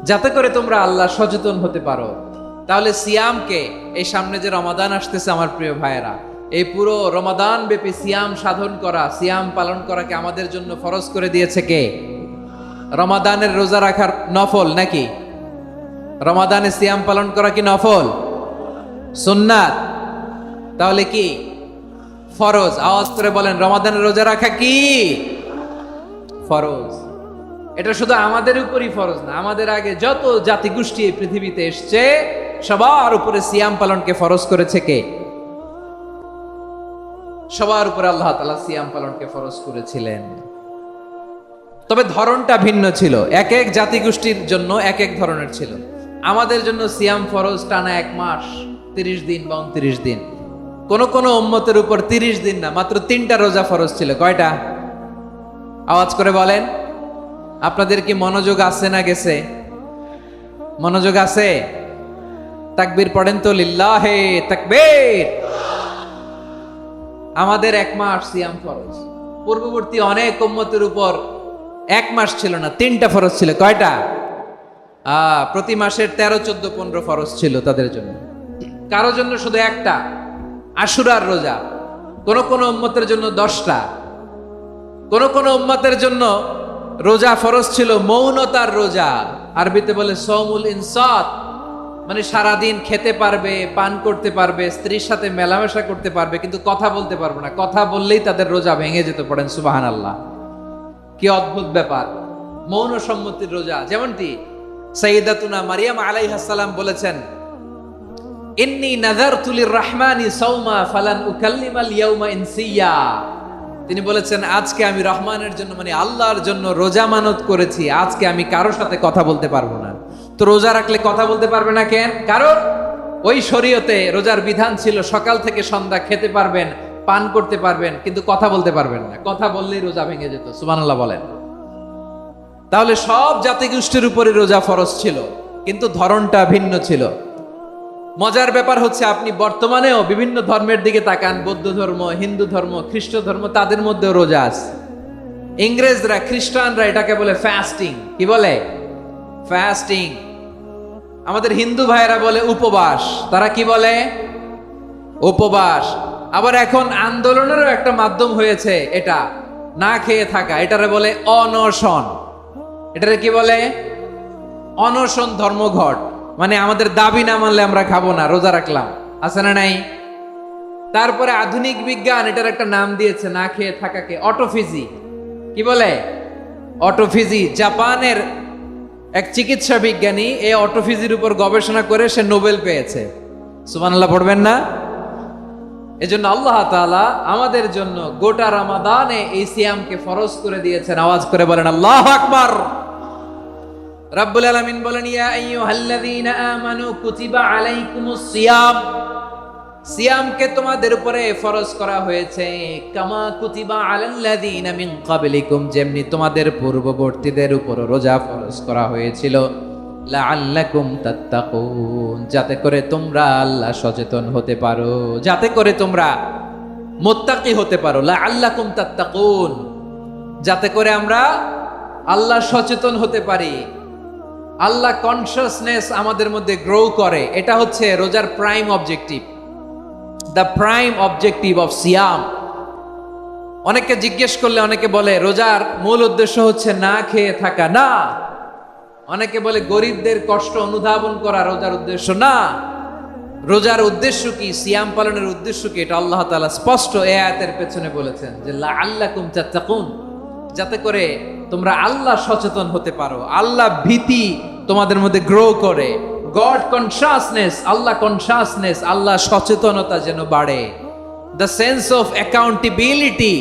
যাতে করে তোমরা আল্লাহ সচেতন হতে পারো। তাহলে সিয়ামকে, এই সামনে যে রমাদান আসতেছে আমার প্রিয় ভাইয়েরা, এই পুরো রমাদান ব্যাপী সিয়াম সাধন করা, সিয়াম পালন করাকে আমাদের জন্য ফরজ করে দিয়েছে কে? রমাদানের রোজা রাখার নফল নাকি? রমাদানে সিয়াম পালন করা কি নফল? সুন্নাত। তাহলে কি ফরজ? আওয়াজ করে বলেন, রমাদানের রোজা রাখা কি ফরজ? এটা শুধু আমাদের উপরই ফরজ না, আমাদের আগে যত জাতিগোষ্ঠী এই পৃথিবীতে এসছে সবার উপরে সিয়াম পালনকে ফরজ করেছে কে? সবার উপরে আল্লাহ তাআলা সিয়াম পালনকে ফরজ করেছিলেন। তবে ধরনটা ভিন্ন ছিল, এক এক জাতিগোষ্ঠীর জন্য এক এক ধরনের ছিল। আমাদের জন্য সিয়াম ফরজ টানা 1 মাস 30 দিন বা 29 দিন। কোন কোন উম্মতের উপর 30 দিন না, মাত্র 3টা রোজা ফরজ ছিল। কয়টা? আওয়াজ করে বলেন। আপনাদের কি মনোযোগ আছে না গেছে? মনোযোগ আছে? তাকবীর পড়েন তো, লিল্লাহে তাকবীর। আমাদের 1 মাস সিয়াম ফরজ। পূর্ববর্তী অনেক উম্মতের উপর 1 মাস ছিল না, 3টা ফরজ ছিল। কয়টা? প্রতি মাসের 13, 14, 15 ফরজ ছিল তাদের জন্য। কারো জন্য শুধু একটা, আশুরার রোজা। কোন কোন উম্মতের জন্য 10টা। কোন কোন উম্মতের জন্য রোজা ফরজ ছিল মৌনতার রোজা, আরবিতে বলে সওমুল ইনসাত, মানে সারাদিন খেতে পারবে, পান করতে পারবে, স্ত্রীর সাথে মেলামেশা করতে পারবে, কিন্তু কথা বলতে পারবে না। কথা বললেই তাদের রোজা ভেঙে যেতে। পড়েন সুবহানাল্লাহ। কি অদ্ভুত ব্যাপার! মৌন সম্মতির রোজা। যেমনটি সাইয়্যিদাতুনা মারিয়াম আলাইহিস সালাম বলেছেন, ইন্নী নাযারতু লির-রাহমানি সাওমা ফালান উকাল্লিমাল ইয়াওমা ইনসিয়া। তিনি বলেছেন, আজকে আমি রহমানের জন্য, মানে আল্লাহর জন্য রোজা মানত করেছি, আজকে আমি কারোর সাথে কথা বলতে পারবো না। তো রোজা রাখলে কথা বলতে পারবে না কেন? কারণ ওই শরীয়তে রোজার বিধান ছিল সকাল থেকে সন্ধ্যা খেতে পারবেন, পান করতে পারবেন, কিন্তু কথা বলতে পারবেন না। কথা বললেই রোজা ভেঙে যেত। সুবহানাল্লাহ বলেন। তাহলে সব জাতিগোষ্ঠীর উপরে রোজা ফরজ ছিল, কিন্তু ধরনটা ভিন্ন ছিল। মজার ব্যাপার হচ্ছে, আপনি বর্তমানেও বিভিন্ন ধর্মের দিকে তাকান, বৌদ্ধ ধর্ম, হিন্দু ধর্ম, খ্রিস্ট ধর্ম, তাদের মধ্যেও রোজা আছে। ইংরেজরা, খ্রিস্টানরা এটাকে বলে ফাস্টিং। কি বলে? ফাস্টিং। আমাদের হিন্দু ভাইয়েরা বলে উপবাস। তারা কি বলে? উপবাস। আবার এখন আন্দোলনেরও একটা মাধ্যম হয়েছে এটা, না খেয়ে থাকা। এটারে বলে অনশন। এটারে কি বলে? অনশন ধর্মঘট। মানে আমাদের দাবি না মানলে আমরা খাবো না, রোজা রাখলাম। আছে না নাই? তারপরে আধুনিক বিজ্ঞান এটার একটা নাম দিয়েছে না খেয়ে থাকাকে, অটোফিজি। কি বলে? অটোফিজি। জাপানের এক চিকিৎসা বিজ্ঞানী এই অটোফিজির উপর গবেষণা করে সে নোবেল পেয়েছে। সুবহানাল্লাহ পড়বেন না? এজন্য আল্লাহ তাআলা আমাদের জন্য গোটা রমাদানে এই সিয়ামকে ফরজ করে দিয়েছেন। আওয়াজ করে বলেন আল্লাহু আকবার। রাব্বুল আলামিন বলেন, ইয়া আইয়ুহাল্লাযীনা আমানু কুতিবা আলাইকুমুস সিয়াম, সিয়ামকে তোমাদের উপরে ফরজ করা হয়েছে, কামা কুতিবা আলাল্লাযীনা মিন ক্বাবলিকুম, যেমনি তোমাদের পূর্ববর্তীদের উপর রোজা ফরজ করা হয়েছিল, লাআল্লাকুম তাত্তাকুন, যাতে করে তোমরা আল্লাহ সচেতন হতে পারো, যাতে করে তোমরা মুত্তাকি হতে পারো। লাআল্লাকুম তাত্তাকুন, যাতে করে আমরা আল্লাহ সচেতন হতে পারি, আল্লাহ কনসিয়াসনেস আমাদের মধ্যে গ্রো করে। এটা হচ্ছে রোজার prime objective, the prime objective of সিয়াম। অনেকে জিজ্ঞেস করলে অনেকে বলে রোজার মূল উদ্দেশ্য হচ্ছে না খেয়ে থাকা, না। অনেকে বলে গরিবদের কষ্ট অনুধাবন করা রোজার উদ্দেশ্য, না। রোজার উদ্দেশ্য কি, সিয়াম পালনের উদ্দেশ্য কি, এটা আল্লাহ তাআলা স্পষ্ট এই আয়াতের পেছনে বলেছেন যে লাআল্লাকুম তাত্তাকুন, যাতে করে তোমরা আল্লাহ সচেতন হতে পারো, আল্লাহ ভীতি তোমাদের মধ্যে গ্রো করে, গড কনসিয়াসনেস, আল্লাহ কনসিয়াসনেস, আল্লাহ সচেতনতা যেন বাড়ে, দ্য সেন্স অফ অ্যাকাউন্টেবিলিটি।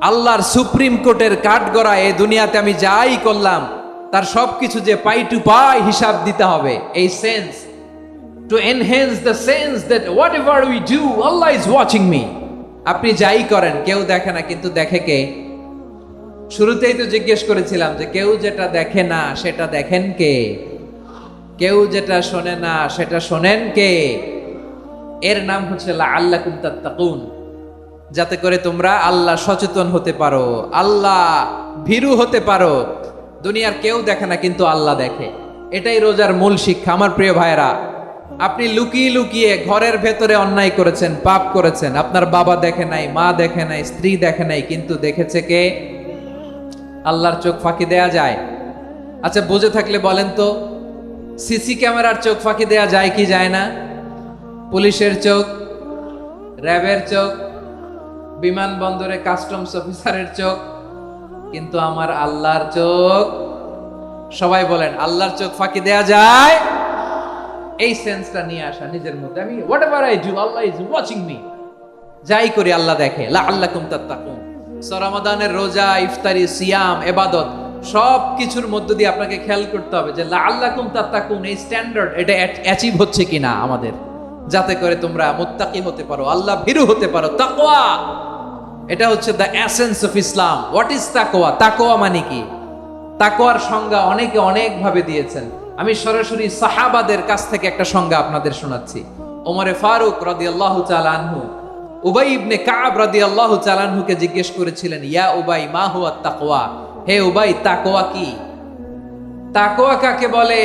আল্লাহর সুপ্রিম কোর্টের কাঠগড়া এই দুনিয়াতে আমি যাই করলাম তার সবকিছু যে পাই টু পাই হিসাব দিতে হবে, এই sense, to enhance the sense that what ever we do Allah is watching me. আপনি যাই করেন কেউ দেখে না, কিন্তু দেখে কে? শুরুতেই তো জিজ্ঞেস করেছিলাম যে কেউ যেটা দেখে না সেটা দেখেন কে? কেউ যেটা শোনে না সেটা শোনেন কে? এর নাম হচ্ছে লাআল্লাকুম তাত্তাকুন, যাতে করে তোমরা আল্লাহ সচেতন হতে পারো, আল্লাহ ভীরু হতে পারো। দুনিয়ার কেউ দেখে না, কিন্তু আল্লাহ দেখে। এটাই রোজার মূল শিক্ষা। আমার প্রিয় ভাইরা, আপনি লুকিয়ে লুকিয়ে ঘরের ভেতরে অন্যায় করেছেন, পাপ করেছেন, আপনার বাবা দেখে নাই, মা দেখে নাই, স্ত্রী দেখে নাই, কিন্তু দেখেছে কে? আল্লাহর চোখ ফাঁকি দেয়া যায়? আচ্ছা, বুঝে থাকলে বলেন তো, সিসি ক্যামেরার চোখ ফাঁকি দেয়া যায় কি যায় না? পুলিশের চোখ, র্যাবের চোখ, বিমানবন্দরে কাস্টমস অফিসারের চোখ, কিন্তু আমার আল্লাহর চোখ? সবাই বলেন, আল্লাহর চোখ ফাঁকি দেয়া যায়? এই সেন্সটা নিয়ে আসা নিজের মধ্যে, আমি what ever I do Allah is watching me, যাই করি আল্লাহ দেখে। লাআল্লাকুম তাত্তাকুন। রমাদানের রোজা, ইফতারি, সিয়াম, ইবাদত সব কিছুর মধ্য দিয়ে আপনাকে খেয়াল করতে হবে যে লাআল্লাকুম তাত্তাকুন, এই স্ট্যান্ডার্ড এটা অ্যাচিভ হচ্ছে কিনা আমাদের, যাতে করে তোমরা মুত্তাকি হতে পারো, আল্লাহ ভীরু হতে পারো। তাকওয়া, এটা হচ্ছে the essence of Islam. What is তাকওয়া? তাকওয়া মানে কি? তাকওয়ার সংজ্ঞা অনেকে অনেক ভাবে দিয়েছেন। আমি সরাসরি সাহাবাদের কাছ থেকে একটা সংজ্ঞা আপনাদের শোনাচ্ছি। ওমরে ফারুক রাদিয়াল্লাহু তাআলা আনহু উবাই ইবনে কাব রাদিয়াল্লাহু তাআলা আনহুকে জিজ্ঞেস করেছিলেন, ইয়া উবাই মা হুয়া তাকওয়া, হে উবাই তাকওয়া কি? তাকওয়া কাকে বলে?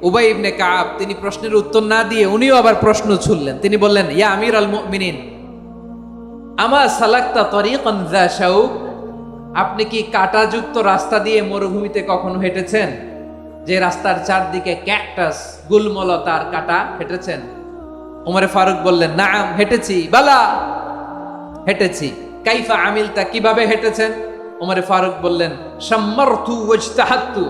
উবাই ইবনে কাব তিনি প্রশ্নের উত্তর না দিয়ে উনিও আবার প্রশ্ন ছুড়লেন। তিনি বললেন, ইয়া আমিরুল মুমিনিন, আমা সালাকতা তরিকান যা শাউক, আপনি কি কাঁটাযুক্ত রাস্তা দিয়ে মরুভূমিতে কখনো হেঁটেছেন? যে রাস্তার চারদিকে ক্যাকটাস, গুলমলতার কাঁটা, হেঁটেছেন? ওমরে ফারুক বললেন, নাম, হেঁটেছি। বালা, হেঁটেছি। কাইফা আমিলতা, কিভাবে হেঁটেছেন? ওমরে ফারুক বললেন, শাম্মারতু ওয়াজতাহাতু,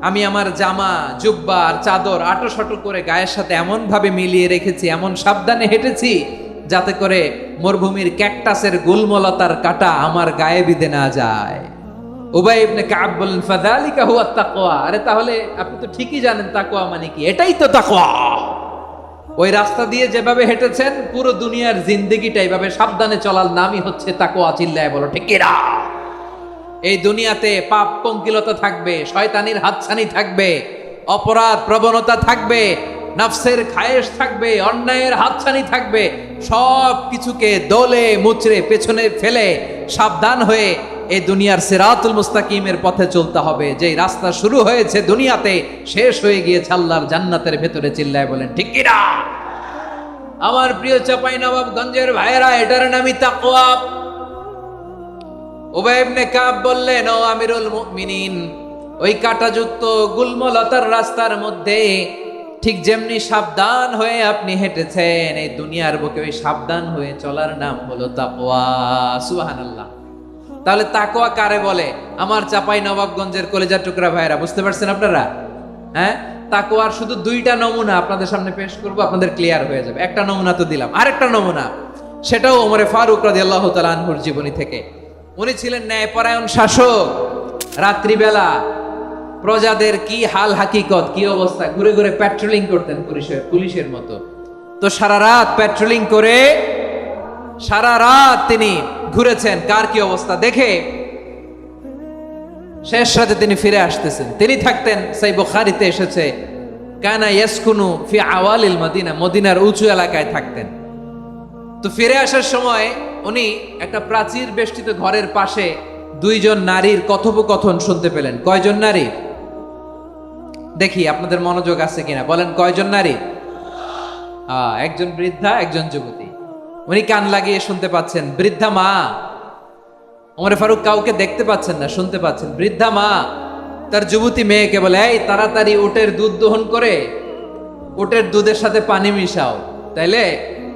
আমি আমার জামা, জুব্বা আর চাদর আটোসাটো করে গায়ের সাথে এমন ভাবে মিলিয়ে রেখেছি, এমন সাবধানে হেঁটেছি যাতে করে মরুভূমির ক্যাকটাসের গুলমলতার কাঁটা আমার গায়ে বিঁধে না যায়। উবাই ইবনে কাব বললেন, ফাযালিকা হুয়া তাকওয়া, আরে তাহলে আপনি তো ঠিকই জানেন তাকওয়া মানে কি, এটাই তো তাকওয়া। ওই রাস্তা দিয়ে যেভাবে হেঁটেছেন পুরো দুনিয়ার জিন্দেগিটা এইভাবে সাবধানে চলার নামই হচ্ছে তাকওয়া। চিল্লায় বলো ঠিক কিনা? এই দুনিয়াতে পাপ পঙ্কিলতা থাকবে, শয়তানির হাতছানি থাকবে, অপরাধ প্রবণতা থাকবে, নফসের খায়েশ থাকবে, অন্যায়ের হাতছানি থাকবে। সব কিছুকে দোলে মুচড়ে পেছনে ফেলে সাবধান হয়ে এই দুনিয়ার সিরাতুল মুস্তাকিমের পথে চলতে হবে। যেই রাস্তা শুরু হয়েছে দুনিয়াতে, শেষ হয়ে গিয়েছে আল্লাহর জান্নাতের ভেতরে। চিল্লায় বলেন ঠিক কিনা? আমার প্রিয় চাঁপাইনবাবগঞ্জের ভাইয়েরা, এটার নামই তাকওয়া। উবাই ইবনে কাব বললেন, ও আমিরুল মুমিনিন, ওই কাঁটাযুক্ত গুলমলতার রাস্তার মধ্যে ঠিক যেমনি সাবধান হয়ে আপনি হেঁটেছেন, এই দুনিয়ার বুকে ওই সাবধান হয়ে চলার নাম হলো তাকওয়া। সুবহানাল্লাহ। তাহলে তাকওয়া কারে বলে? আমার চাঁপাইনবাবগঞ্জের কলেজার টুকরা ভাইয়েরা, বুঝতে পারছেন আপনারা? হ্যাঁ, তাকওয়ার শুধু দুইটা নমুনা আপনাদের সামনে পেশ করব, আপনাদের ক্লিয়ার হয়ে যাবে। একটা নমুনা তো দিলাম, আরেকটা নমুনা, সেটাও ওমরে ফারুক রাদিয়াল্লাহু তাআলা আনহুর জীবনী থেকে। উনি ছিলেন ন্যায়পরায়ণ শাসক। রাত্রিবেলা প্রজাদের কি হাল হাকিকত, কি অবস্থা, ঘুরে ঘুরে প্যাট্রোলিং করতেন পুলিশের মতো। তো সারা রাত প্যাট্রোলিং করে সারা রাত তিনি ঘুরেছেন কার কি অবস্থা দেখে শেষ রাতে তিনি ফিরে আসতেছেন। তিনি থাকতেন, সেই বুখারীতে এসেছে, কানা ইয়াসকুনু ফি আওয়ালিল মদিনা, মদিনার উঁচু এলাকায় থাকতেন। তো ফিরে আসার সময় উনি একটা প্রাচীর বেষ্টিত ঘরের পাশে দুইজন নারীর কথোপকথন শুনতে পেলেন। কয়জন নারী? দেখি আপনাদের মনোযোগ আছে কিনা, বলেন কয়জন নারী? একজন বৃদ্ধা, একজন যুবতী। উনি কান লাগিয়ে শুনতে পাচ্ছেন। বৃদ্ধা মা, ওমর ফারুক কাউকে দেখতে পাচ্ছেন না, শুনতে পাচ্ছেন। বৃদ্ধা মা তার যুবতী মেয়েকে বলে, এই তাড়াতাড়ি উটের দুধ দহন করে উটের দুধের সাথে পানি মিশাও, তাইলে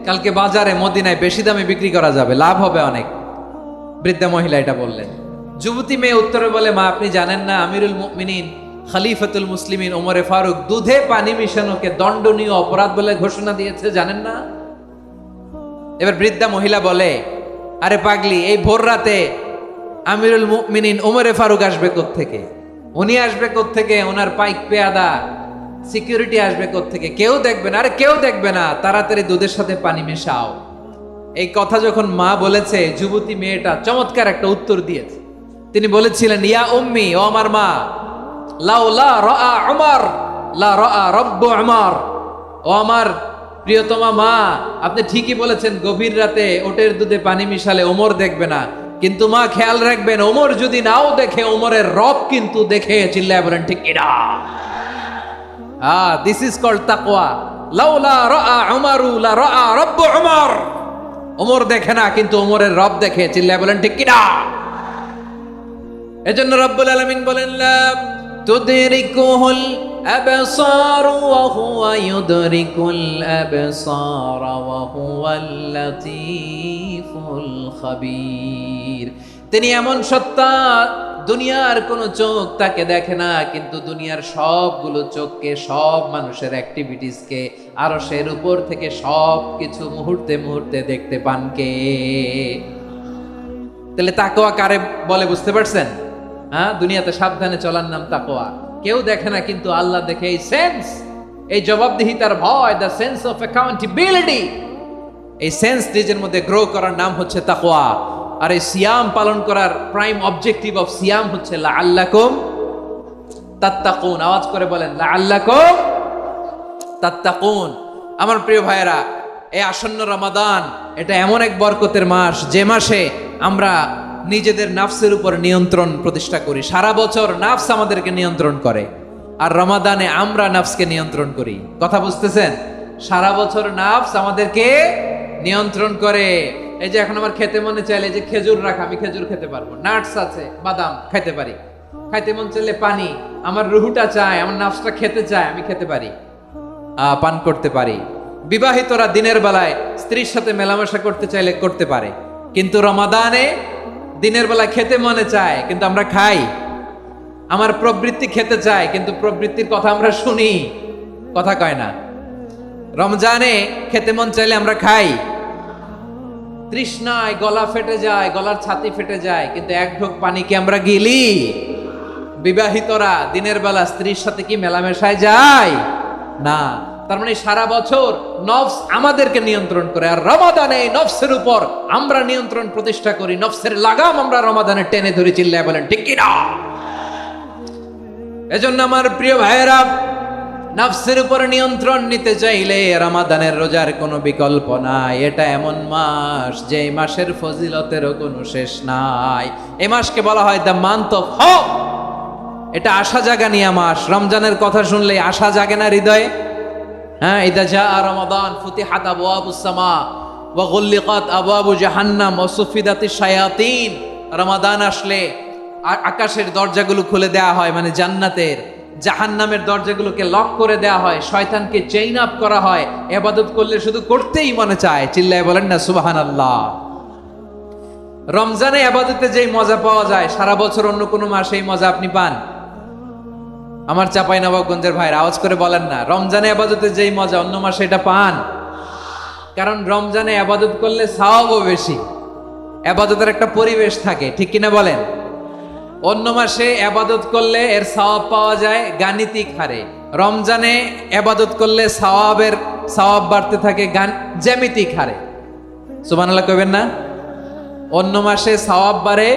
কালকে বাজারে মদিনায় বেশি দামে বিক্রি করা যাবে, লাভ হবে অনেক। বৃদ্ধা মহিলা এটা বললেন। যুবতী মেয়ে উত্তরে বলে, মা আপনি জানেন না আমিরুল মুমিনিন খলিফাতুল মুসলিমিন ওমর ফারুক দুধে পানি মিশানোকে দণ্ডনীয় অপরাধ বলে ঘোষণা দিয়েছে, জানেন না? এবার বৃদ্ধা মহিলা বলে, আরে পাগলি, এই ভোর রাতে আমিরুল মুমিনিন ওমর ফারুক আসবে কোত্থেকে? উনি আসবে কোত্থেকে? ওনার পাইক পেয়াদা সিকিউরিটি আসবে কোত্থেকে? কেউ দেখবে না। আরে কেউ দেখবে না, তাড়াতাড়ি দুধের সাথে পানি মেশাও। এই কথা যখন মা বলেছে, যুবতী মেয়েটা চমৎকার একটা উত্তর দিয়েছে। তিনি বলেছিলেন, ইয়া উম্মি, ও আমার মা, লাউলা রাআ উমর লা রাআ রাব্বু উমর। ও আমার প্রিয়তমা মা, আপনি ঠিকই বলেছেন, গভীর রাতে ওটের দুধে পানি মিশালে ওমর দেখবে না, কিন্তু মা খেয়াল রাখবেন, ওমর যদি নাও দেখে, ওমরের রব কিন্তু দেখে। চিল্লায় বলেন ঠিক কিনা? দিস ইজ কল্ড তাকওয়া। লাউলা রাআ উমরু লা রাআ রাব্বু উমর। ওমর দেখে না, কিন্তু ওমরের রব দেখে। চিল্লায় বলেন ঠিক কিনা? এজন্য রব্বুল আলামিন বলেন, লা তুদরিকুহুল আবসার ওয়া হুয়া ইউদরিকুল আবসার ওয়া হুয়াল লাতীফুল খাবীর। তিনি এমন সত্তা, দুনিয়ার কোনো চোখ তাকে দেখে না, কিন্তু দুনিয়ার সবগুলো চোখকে, সব মানুষের অ্যাক্টিভিটিসকে, আরশের উপর থেকে সব কিছু মুহূর্তে মুহূর্তে দেখতে পান কে? তাহলে তাকওয়া কারে বলে বুঝতে পারছেন? দুনিয়াতে সাবধানে চলার নাম তাকওয়া। কেউ দেখে না, কিন্তু আল্লাহ দেখে। এই সেন্স, এই জবাবদিহিতার ভয়, দ্য সেন্স অফ অ্যাকাউন্টেবিলিটি, এই সেন্স নিজের মধ্যে গ্রো করার নাম হচ্ছে তাকওয়া। আর এই সিয়াম পালন করার প্রাইম অবজেক্টিভ অফ সিয়াম হচ্ছে লাআল্লাকুম তাত্তাকুন। আওয়াজ করে বলেন, লাআল্লাকুম তাত্তাকুন। আমার প্রিয় ভাইয়েরা, এই আসন্ন রমাদান, এটা এমন এক বরকতের মাস, যে মাসে আমরা নিজেদের নাফসের উপর নিয়ন্ত্রণ প্রতিষ্ঠা করি। সারা বছর নাফস আমাদেরকে নিয়ন্ত্রণ করে, আর রমাদানে আমরা নাফসকে নিয়ন্ত্রণ করি। কথা বুঝতেছেন? সারা বছর নাফস আমাদেরকে নিয়ন্ত্রণ করে। এই যে এখন আমার খেতে মনে চাইলে যে খেজুর রাখ, আমি খেজুর খেতে পারবো। নাটস আছে, বাদাম খাইতে পারি। খাইতে মন চাইলে পানি, আমার রুহুটা চায়, আমার নাফসটা খেতে চায়, আমি খেতে পারি, পান করতে পারি। বিবাহিতরা দিনের বেলায় স্ত্রীর সাথে মেলামেশা করতে চাইলে করতে পারে, কিন্তু রমাদানে দিনের বেলা খেতে মনে চায়, কিন্তু আমরা খাই। আমার প্রবৃত্তি খেতে চায়, কিন্তু প্রবৃত্তির কথা আমরা শুনি, কথা কয় না। রমজানে খেতে মন চাইলে আমরা খাই, তৃষ্ণায় গলা ফেটে যায়, গলার ছাতি ফেটে যায়, কিন্তু এক ঢোক পানি কি আমরা গিলি? বিবাহিতরা দিনের বেলা স্ত্রীর সাথে কি মেলামেশায় যায়? না। তার মানে সারা বছর নফস আমাদেরকে নিয়ন্ত্রণ করে, আর রমাদানে নফসের উপর আমরা নিয়ন্ত্রণ প্রতিষ্ঠা করি। নফসের লাগাম আমরা রমাদানে টেনে ধরে। চিল্লায় বলেন ঠিক কিনা? এজন্য আমার প্রিয় ভাইয়েরা, নফসের উপর নিয়ন্ত্রণ নিতে চাইলে রমাদানের রোজার কোনো বিকল্প নাই। এটা এমন মাস, যে মাসের ফজিলতেরও কোনো শেষ নাই। এই মাসকে বলা হয় দ্য মান্থ অফ হোপ। এটা আশা জাগানিয়া মাস। রমজানের কথা শুনলেই আশা জাগে না হৃদয়ে? ইদা জাআ রমাদান ফুতিহাত আবওয়াবুস সামা ওয়া গুল্লিকাত আবওয়াবু জাহান্নাম ওয়া সুফিদাতিশ শায়াতিন। রমাদান আসলে আকাশের দরজাগুলো খুলে দেয়া হয়, মানে জান্নাতের। জাহান্নামের দরজাগুলোকে লক করে দেয়া হয়, শয়তানকে চেইন আপ করা হয়। ইবাদত করলে শুধু করতেই মনে চায়। চিল্লায় বলেন না সুবহানাল্লাহ। রমজানে ইবাদতে যেই মজা পাওয়া যায়, সারা বছর অন্য কোনো মাসে এই মজা আপনি পান? আমার চাঁপাইনবাবগঞ্জের ভাইরা আওয়াজ করে বলেন না, রমজানে ইবাদতে যেই মজা অন্য মাসে এটা পান? কারণ রমজানে ইবাদত করলে সওয়াবও বেশি, ইবাদতের একটা পরিবেশ থাকে, ঠিক কিনা বলেন? অন্য মাসে আবাদত করলে এর সওয়াব পাওয়া যায় গাণিতিক হারে, রমজানে আবাদত করলে সওয়াব বাড়তে থাকে জ্যামিতিক হারে। সুবহানাল্লাহ কইবেন না? অন্য মাসে সওয়াব বাড়ে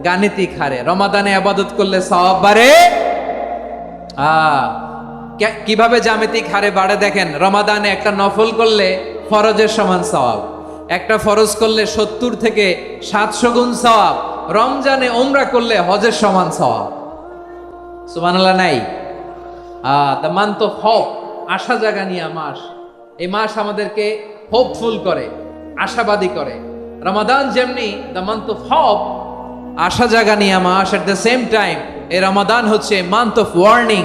গাণিতিক হারে, রমাদানে আবাদত করলে সওয়াব বাড়ে কিভাবে জ্যামিতিক হারে বাড়ে দেখেন। রমাদানে একটা নফল করলে ফরজের সমান সওয়াব, একটা ফরজ করলে 70 থেকে 700 গুণ সওয়াব, রমজানে উমরা করলে হজের সমান সওয়াব। সুবহানাল্লাহ নাই? দ্য মান্থ অফ হোপ, আশা জাগানিয়া মাস। এই মাস আমাদেরকে হোপফুল করে, আশাবাদী করে। রমাদান যেমনি দ্য মান্থ অফ হোপ, আশা জাগানিয়া মাস, এট দ্য সেম টাইম এই রমাদান হচ্ছে মান্থ অফ ওয়ার্নিং,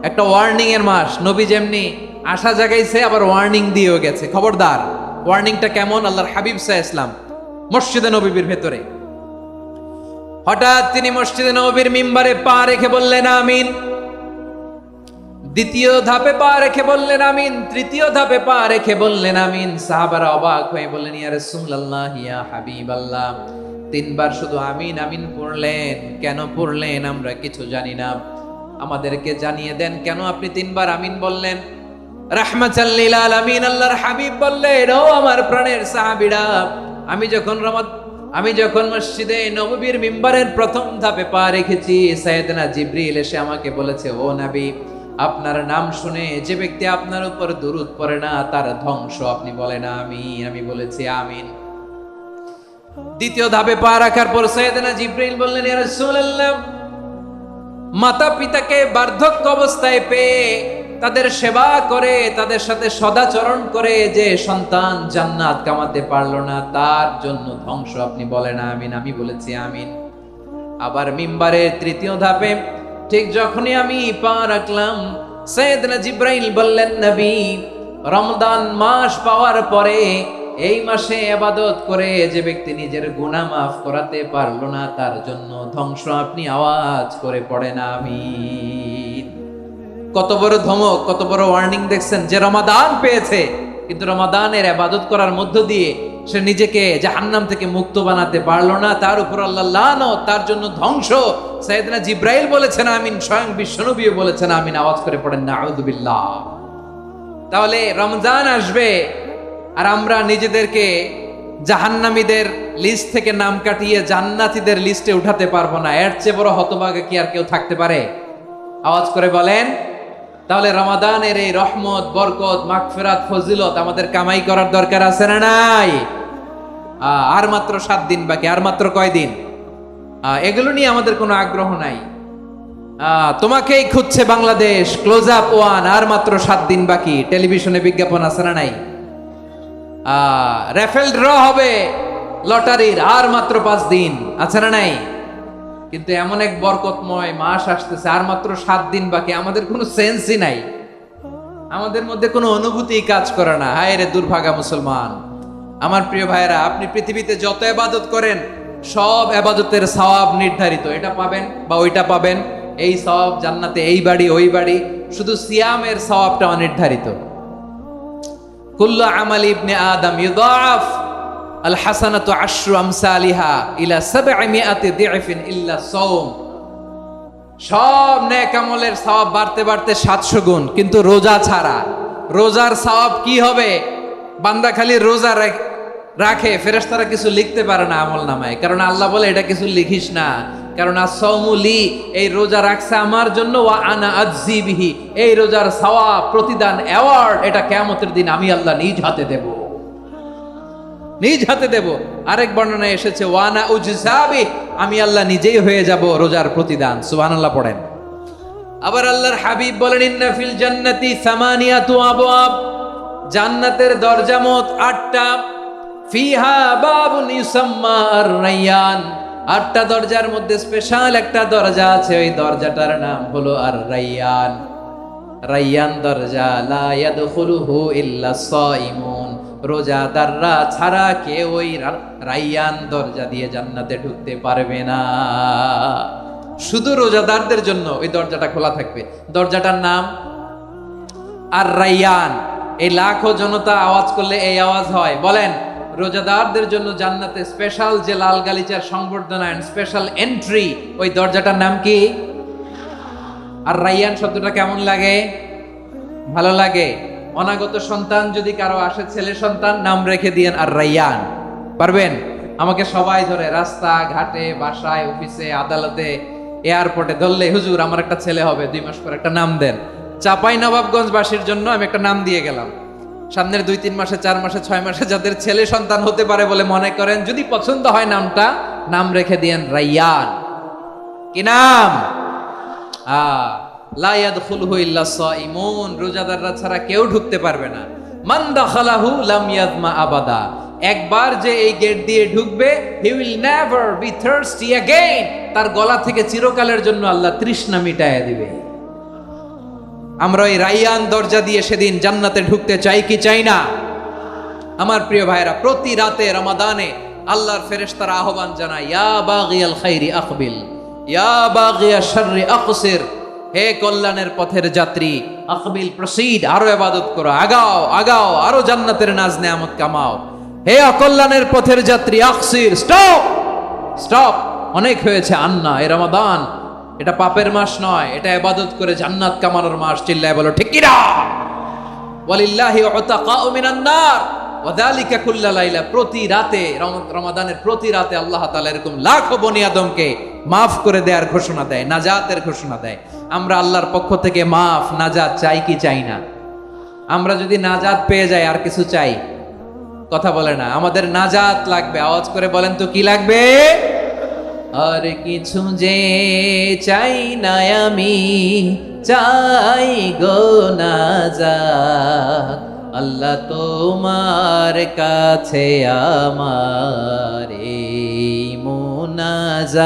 একটা ওয়ার্নিং এর মাস। নবী যেমনি আশা জাগাইছে আবার ওয়ার্নিং দিয়েও গেছে, খবরদার। ওয়ার্নিংটা কেমন? আল্লাহর হাবিব সাল্লাল্লাহু আলাইহি ওয়াসাল্লাম মসজিদে নববীর ভেতরে হঠাৎ তিনি মসজিদে নববীর মিম্বারে পা রেখে বললেন আমিন। দ্বিতীয় ধাপে পা রেখে বললেন আমিন, তৃতীয় ধাপে পা রেখে বললেন আমিন। সাহাবারা অবাক হয়ে বললেন ইয়া রাসূলুল্লাহ, ইয়া হাবিবাল্লাহ, 3 বার শুধু আমিন আমিন পড়লেন, কেন পড়লেন আমরা কিছু জানি না, আমাদেরকে জানিয়ে দেন কেন আপনি 3 বার আমিন বললেন। রাহমাতাল লিল আলামিন আল্লাহর হাবিব বললেন, ও আমার প্রাণের সাহাবীরা, আমি যখন মসজিদে নববীর মিম্বারের প্রথম ধাপে পা রেখেছি, সাইয়েদনা জিবরিল এসে আমাকে বলেছে, ও নবী, আপনার নাম শুনে যে ব্যক্তি আপনার উপর দুরূদ পড়ে না তার ধ্বংস। আপনি বলেন আমিন। আমি বলেছি আমিন। দ্বিতীয় ধাপে পা রাখার পর সাইয়েদনা জিবরিল বললেন, ইয়া রাসূলুল্লাহ, মাতা পিতাকে বার্ধক্য অবস্থায় পেয়ে তাদের সেবা করে, তাদের সাথে সদাচরণ করে যে সন্তান জান্নাত কামাতে পারলো না তার জন্য ধ্বংস। আপনি বলেন আমিন। আমি বলেছি আমিন। আবার মিম্বারের তৃতীয় ধাপে ঠিক যখনই আমি পা রাখলাম, সাইয়েদনা জিবরাইল বললেন, নবী, রমজান মাস পাওয়ার পরে এই মাসে ইবাদত করে যে ব্যক্তি নিজের গুনাহ মাফ করাতে পারলো না তার জন্য ধ্বংস। আপনি আওয়াজ করে পড়েন আমিন। কত বড় ধমক, কত বড় ওয়ার্নিং দেখছেন। যে রমাদান পেয়েছে কিন্তু রমাদানের ইবাদত করার মধ্য দিয়ে সে নিজেকে জাহান্নাম থেকে মুক্ত বানাতে পারলো না, তার উপর আল্লাহ লানত, তার জন্য ধ্বংস। সাইয়েদনা জিবরাইল বলেছেন আমিন, স্বয়ং বিশ্বনবীও বলেছেন আমিন। আওয়াজ করে পড়েন নাউযুবিল্লাহ। তাহলে রমজান আসবে আর আমরা নিজেদেরকে জাহান্নামীদের লিস্ট থেকে নাম কাটিয়ে জান্নাতীদের লিস্টে উঠাতে পারবো না। এর চেয়ে বড় হতভাগা কি আর কেউ থাকতে পারে? আওয়াজ করে বলেন। তাহলে রমাদানের এই রহমত, বরকত, মাগফিরাত, ফজিলত আমাদের কামাই করার দরকার আছে না নাই? আর মাত্র 7 দিন বাকি। আর মাত্র কয় দিন? এগুলো নিয়ে আমাদের কোনো আগ্রহ নাই। তোমাকেই খুঁজছে বাংলাদেশ, ক্লোজ আপ 1, আর মাত্র 7 দিন বাকি। টেলিভিশনে বিজ্ঞাপন আছে না নাই? রেফেল ড্র হবে লটারির, আর মাত্র 5 দিন, আছে না নাই? কিন্তু এমন এক বরকতময় মাস আসতেছে, আর মাত্র 7 দিন বাকি। আমাদের কোনো সেন্সই নাই, আমাদের মধ্যে কোনো অনুভূতি কাজ করে না। হায় রে দুর্ভাগা মুসলমান। আমার প্রিয় ভাইরা, আপনি পৃথিবীতে যত ইবাদত করেন সব ইবাদতের সওয়াব নির্ধারিত। এটা পাবেন বা ওইটা পাবেন, এই সওয়াব জান্নাতে, এই বাড়ি ওই বাড়ি। শুধু সিয়ামের সওয়াবটা অনির্ধারিত। কুল্লু আমালি ইবনে আদম ইউদাআফ আল হাসানাতু আশরু আমসালিহা ইলা 700 দি'ফিন ইল্লা সাওম। সব নেক আমলের সওয়াব বাড়তে বাড়তে 700 গুণ, কিন্তু রোজা ছাড়া। রোজার সওয়াব কি হবে? বান্দা খালি রোজা রাখে, ফেরেশতারা কিছু লিখতে পারে না আমল নামায়, কারণ আল্লাহ বলে এটা কিছু লিখিস না, কারণ as-সাওমু লি, এই রোজা রাখছে আমার জন্য, ওয়া আনা আজজি বিহি, এই রোজার সওয়াব, প্রতিদান, অ্যাওয়ার্ড এটা কিয়ামতের দিন আমি আল্লাহ নিজ হাতে দেব, নিজ হাতে দেব। আরেক বর্ণনায় এসেছে ওয়ানা উজসাবি, আমি আল্লাহ নিজেই হয়ে যাব রোজার প্রতিদান। সুবহানাল্লাহ পড়েন। আবার আল্লাহর হাবিব বলেন, ইন্না ফিল জান্নাতি সামানিয়াতু আবওয়াব, জান্নাতের দরজা মোট 8টা। ফিহা বাবুন ইউসাম্মা আর-রায়্যান, 8টা দরজার মধ্যে স্পেশাল একটা দরজা আছে, ওই দরজাটার নাম হলো আর-রায়্যান। রায়্যান দরজা, লা ইয়াদখুলুহু ইল্লা সাইমুন, রোজাদাররা ছাড়া কেউ ওই রায়্যান দরজা দিয়ে জান্নাতে ঢুকতে পারবে না। শুধু রোজাদারদের জন্য ওই দরজাটা খোলা থাকবে। দরজাটার নাম আর রায়্যান। এই লাখো জনতা আওয়াজ করলে এই আওয়াজ হয়, বলেন রোজাদারদের জন্য জান্নাতে স্পেশাল যে লাল গালিচার সংবর্ধনা এন্ড স্পেশাল এন্ট্রি, ওই দরজাটার নাম কি? আর রাইয়ান শব্দটা কেমন লাগে? ভালো লাগে। অনাগত সন্তান যদি কারো আসে, ছেলে সন্তান, নাম রেখে দিয়েন আর রাইয়ান। পারবেন? আমাকে সবাই ধরে রাস্তা ঘাটে, বাসায়, অফিসে, আদালতে, এয়ারপোর্টে ধরলে, হুজুর আমার একটা ছেলে হবে 2 মাস পর, একটা নাম দেন। চাপাই নবাবগঞ্জবাসীর জন্য আমি একটা নাম দিয়ে গেলাম। সামনের 2-3 মাসে, 4 মাসে, 6 মাসে যাদের ছেলে সন্তান হতে পারে বলে মনে করেন, যদি পছন্দ হয় নামটা, নাম রেখে দিয়েন রাইয়ান। কি নাম? লা ইয়াদখুলহু ইল্লা সাইমুন, রোজাদাররা ছাড়া কেউ ঢুকতে পারবে না। মান দাখালাহু লাম ইয়াযমা আবাদা, একবার যে এই গেট দিয়ে ঢুকবে, he will never be thirsty again, তার গলা থেকে চিরকালের জন্য আল্লাহ তৃষ্ণা মিটায়া দিবে। আমরা এই রাইয়ান দরজা দিয়ে সেদিন জান্নাতে ঢুকতে চাই কি চাই না? আমার প্রিয় ভাইরা, প্রতি রাতে রমাদানে আল্লাহর ফেরেশতারা আহ্বান জানায়, ইয়া বাগিয়াল খাইরি আকবিল, ইয়া বাগিয়াশ শাররি আকসির, হে কল্যাণের পথের যাত্রী, আকবিল প্রসিড, আরো ইবাদত করো, আগাও আগাও, আরো জান্নাতের নাজ নেয়ামত কামাও। হে অকল্যাণের পথের যাত্রী, আকসির, স্টপ স্টপ, অনেক হয়েছে। আন্না, এ রমাদান এটা পাপের মাস নয়, এটা ইবাদত করে জান্নাত কামানোর মাস। চিল্লায় বলো ঠিক কি না? ওয়ালিল্লাহি উতাকাউ মিনান নার ওয়া যালিকা কুল্লা লাইলা, প্রতি রাতে, রমাদানের প্রতি রাতে আল্লাহ তাআলা এরকম লাখো বনি আদমকে মাফ করে দেওয়ার ঘোষণা দেয়, নাজাতের ঘোষণা দেয়। আমরা আল্লাহর পক্ষ থেকে মাফ, নাজাত চাই কি চাই না? আমরা যদি নাজাত পেয়ে যাই আর কিছু চাই? কথা বলে না। আমাদের নাজাত লাগবে। আওয়াজ করে বলেন তো কি লাগবে? আর কিছু যে চাই না আমি, চাই গো নাজাত, আল্লাহ তোমার কাছে আমার এই মুনাজাত।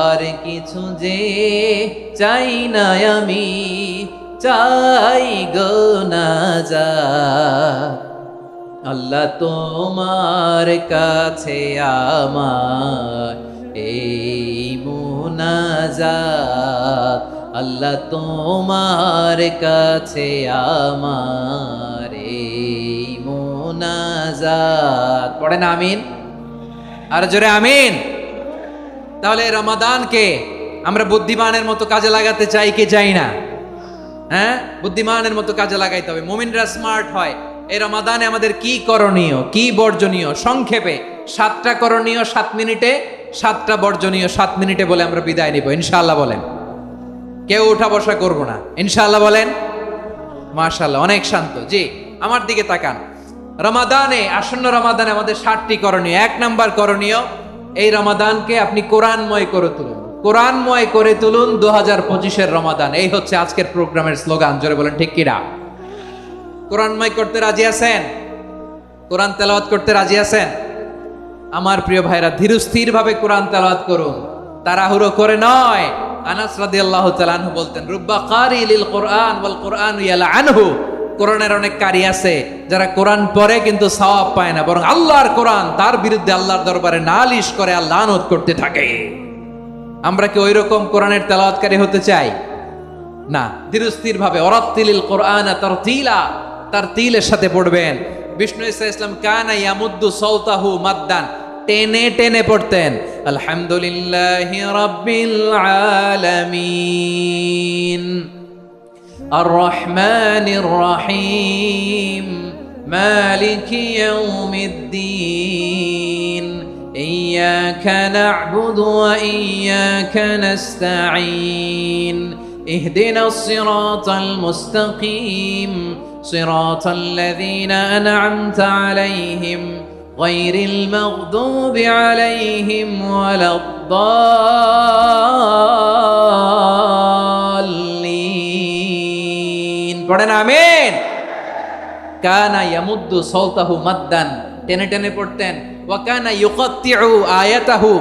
আর কিছু যে চাই না আমি, চাই গো নাজাত, আল্লাহ তোমার কাছে আমার এই মুনাজাত, আল্লাহ তোমার কাছে আমার এই মুনাজাত। পড়েন আমিন, আর জোরে আমিন। তাহলে রমাদানকে আমরা বুদ্ধিমানের মতো কাজে লাগাতে চাই কি চাই না? হ্যাঁ, বুদ্ধিমানের মতো কাজে লাগাইতে হবে। মুমিনরা স্মার্ট হয়। এই রমাদানে আমাদের কি করণীয়, কি বর্জনীয়? সংক্ষেপে 7টা করণীয় 7 মিনিটে, 7টা বর্জনীয় 7 মিনিটে বলে আমরা বিদায় নিব ইনশাআল্লাহ। বলেন, কেউ উঠা বসা করব না ইনশাআল্লাহ। বলেন মাশাআল্লাহ, অনেক শান্ত। জি, আমার দিকে তাকান। রমাদানে, আসন্ন রমাদানে আমাদের 7টি করণীয়। 1 নাম্বার করণীয়, এই রমাদানকে আপনি কোরআনময় করে তুলুন। কোরআনময় করে তুলুন 2025-এর রমাদান। এই হচ্ছে আজকের প্রোগ্রামের স্লোগান। জোরে বলেন ঠিক কি না? কোরআনময় করতে রাজি আছেন? কোরআন তেলাওয়াত করতে রাজি আছেন? আমার প্রিয় ভাইরা, ধীরস্থির ভাবে কোরআন তেলাওয়াত করুন, তাড়াহুড়ো করে নয়। আনাস রাদিয়াল্লাহু তাআলা আনহু বলতেন, রুব্বা কারি লিল কোরআন ওয়াল কোরআনু ইয়ালআনহু, কোরআনের অনেক কারি আছে যারা কোরআন পড়ে কিন্তু সওয়াব পায় না, বরং আল্লাহর কোরআন তার বিরুদ্ধে আল্লাহর দরবারে নালিশ করে আর লানত করতে থাকে। আমরা কি ওইরকম কোরআনের তেলাওয়াতকারী হতে চাই? না। ধীরস্থির ভাবে, ওয়ারাত্তিলিল কোরআনা তারতিলা, তারতিলের সাথে পড়বেন। বিষ্ণু ইসা ইসলাম কানা ইয়ামুদ্দু সাওতাহু মাদ্দান, টেনে টেনে পড়তেন। আলহামদুলিল্লাহি রাব্বিল আলামিন আর রহমানির রহিম মালিকি ইয়াউমিদ্দিন ইয়্যাকা না'বুদু ওয়া ইয়্যাকা নাস্তাঈন ইহদিনাস সিরাতাল মুস্তাকিম সিরাতাল লাযীনা আন'আমতা আলাইহিম গায়রিল মাগদুবি আলাইহিম ওয়ালাদ-দাল্লিন। পড়েন আমিন। কানা ইয়ামুদ্দু সাওতাহু মাদ্দান, টেনে টেনে পড়তেন। ওয়া কানা ইউকাত্তিউ আয়াতাহু,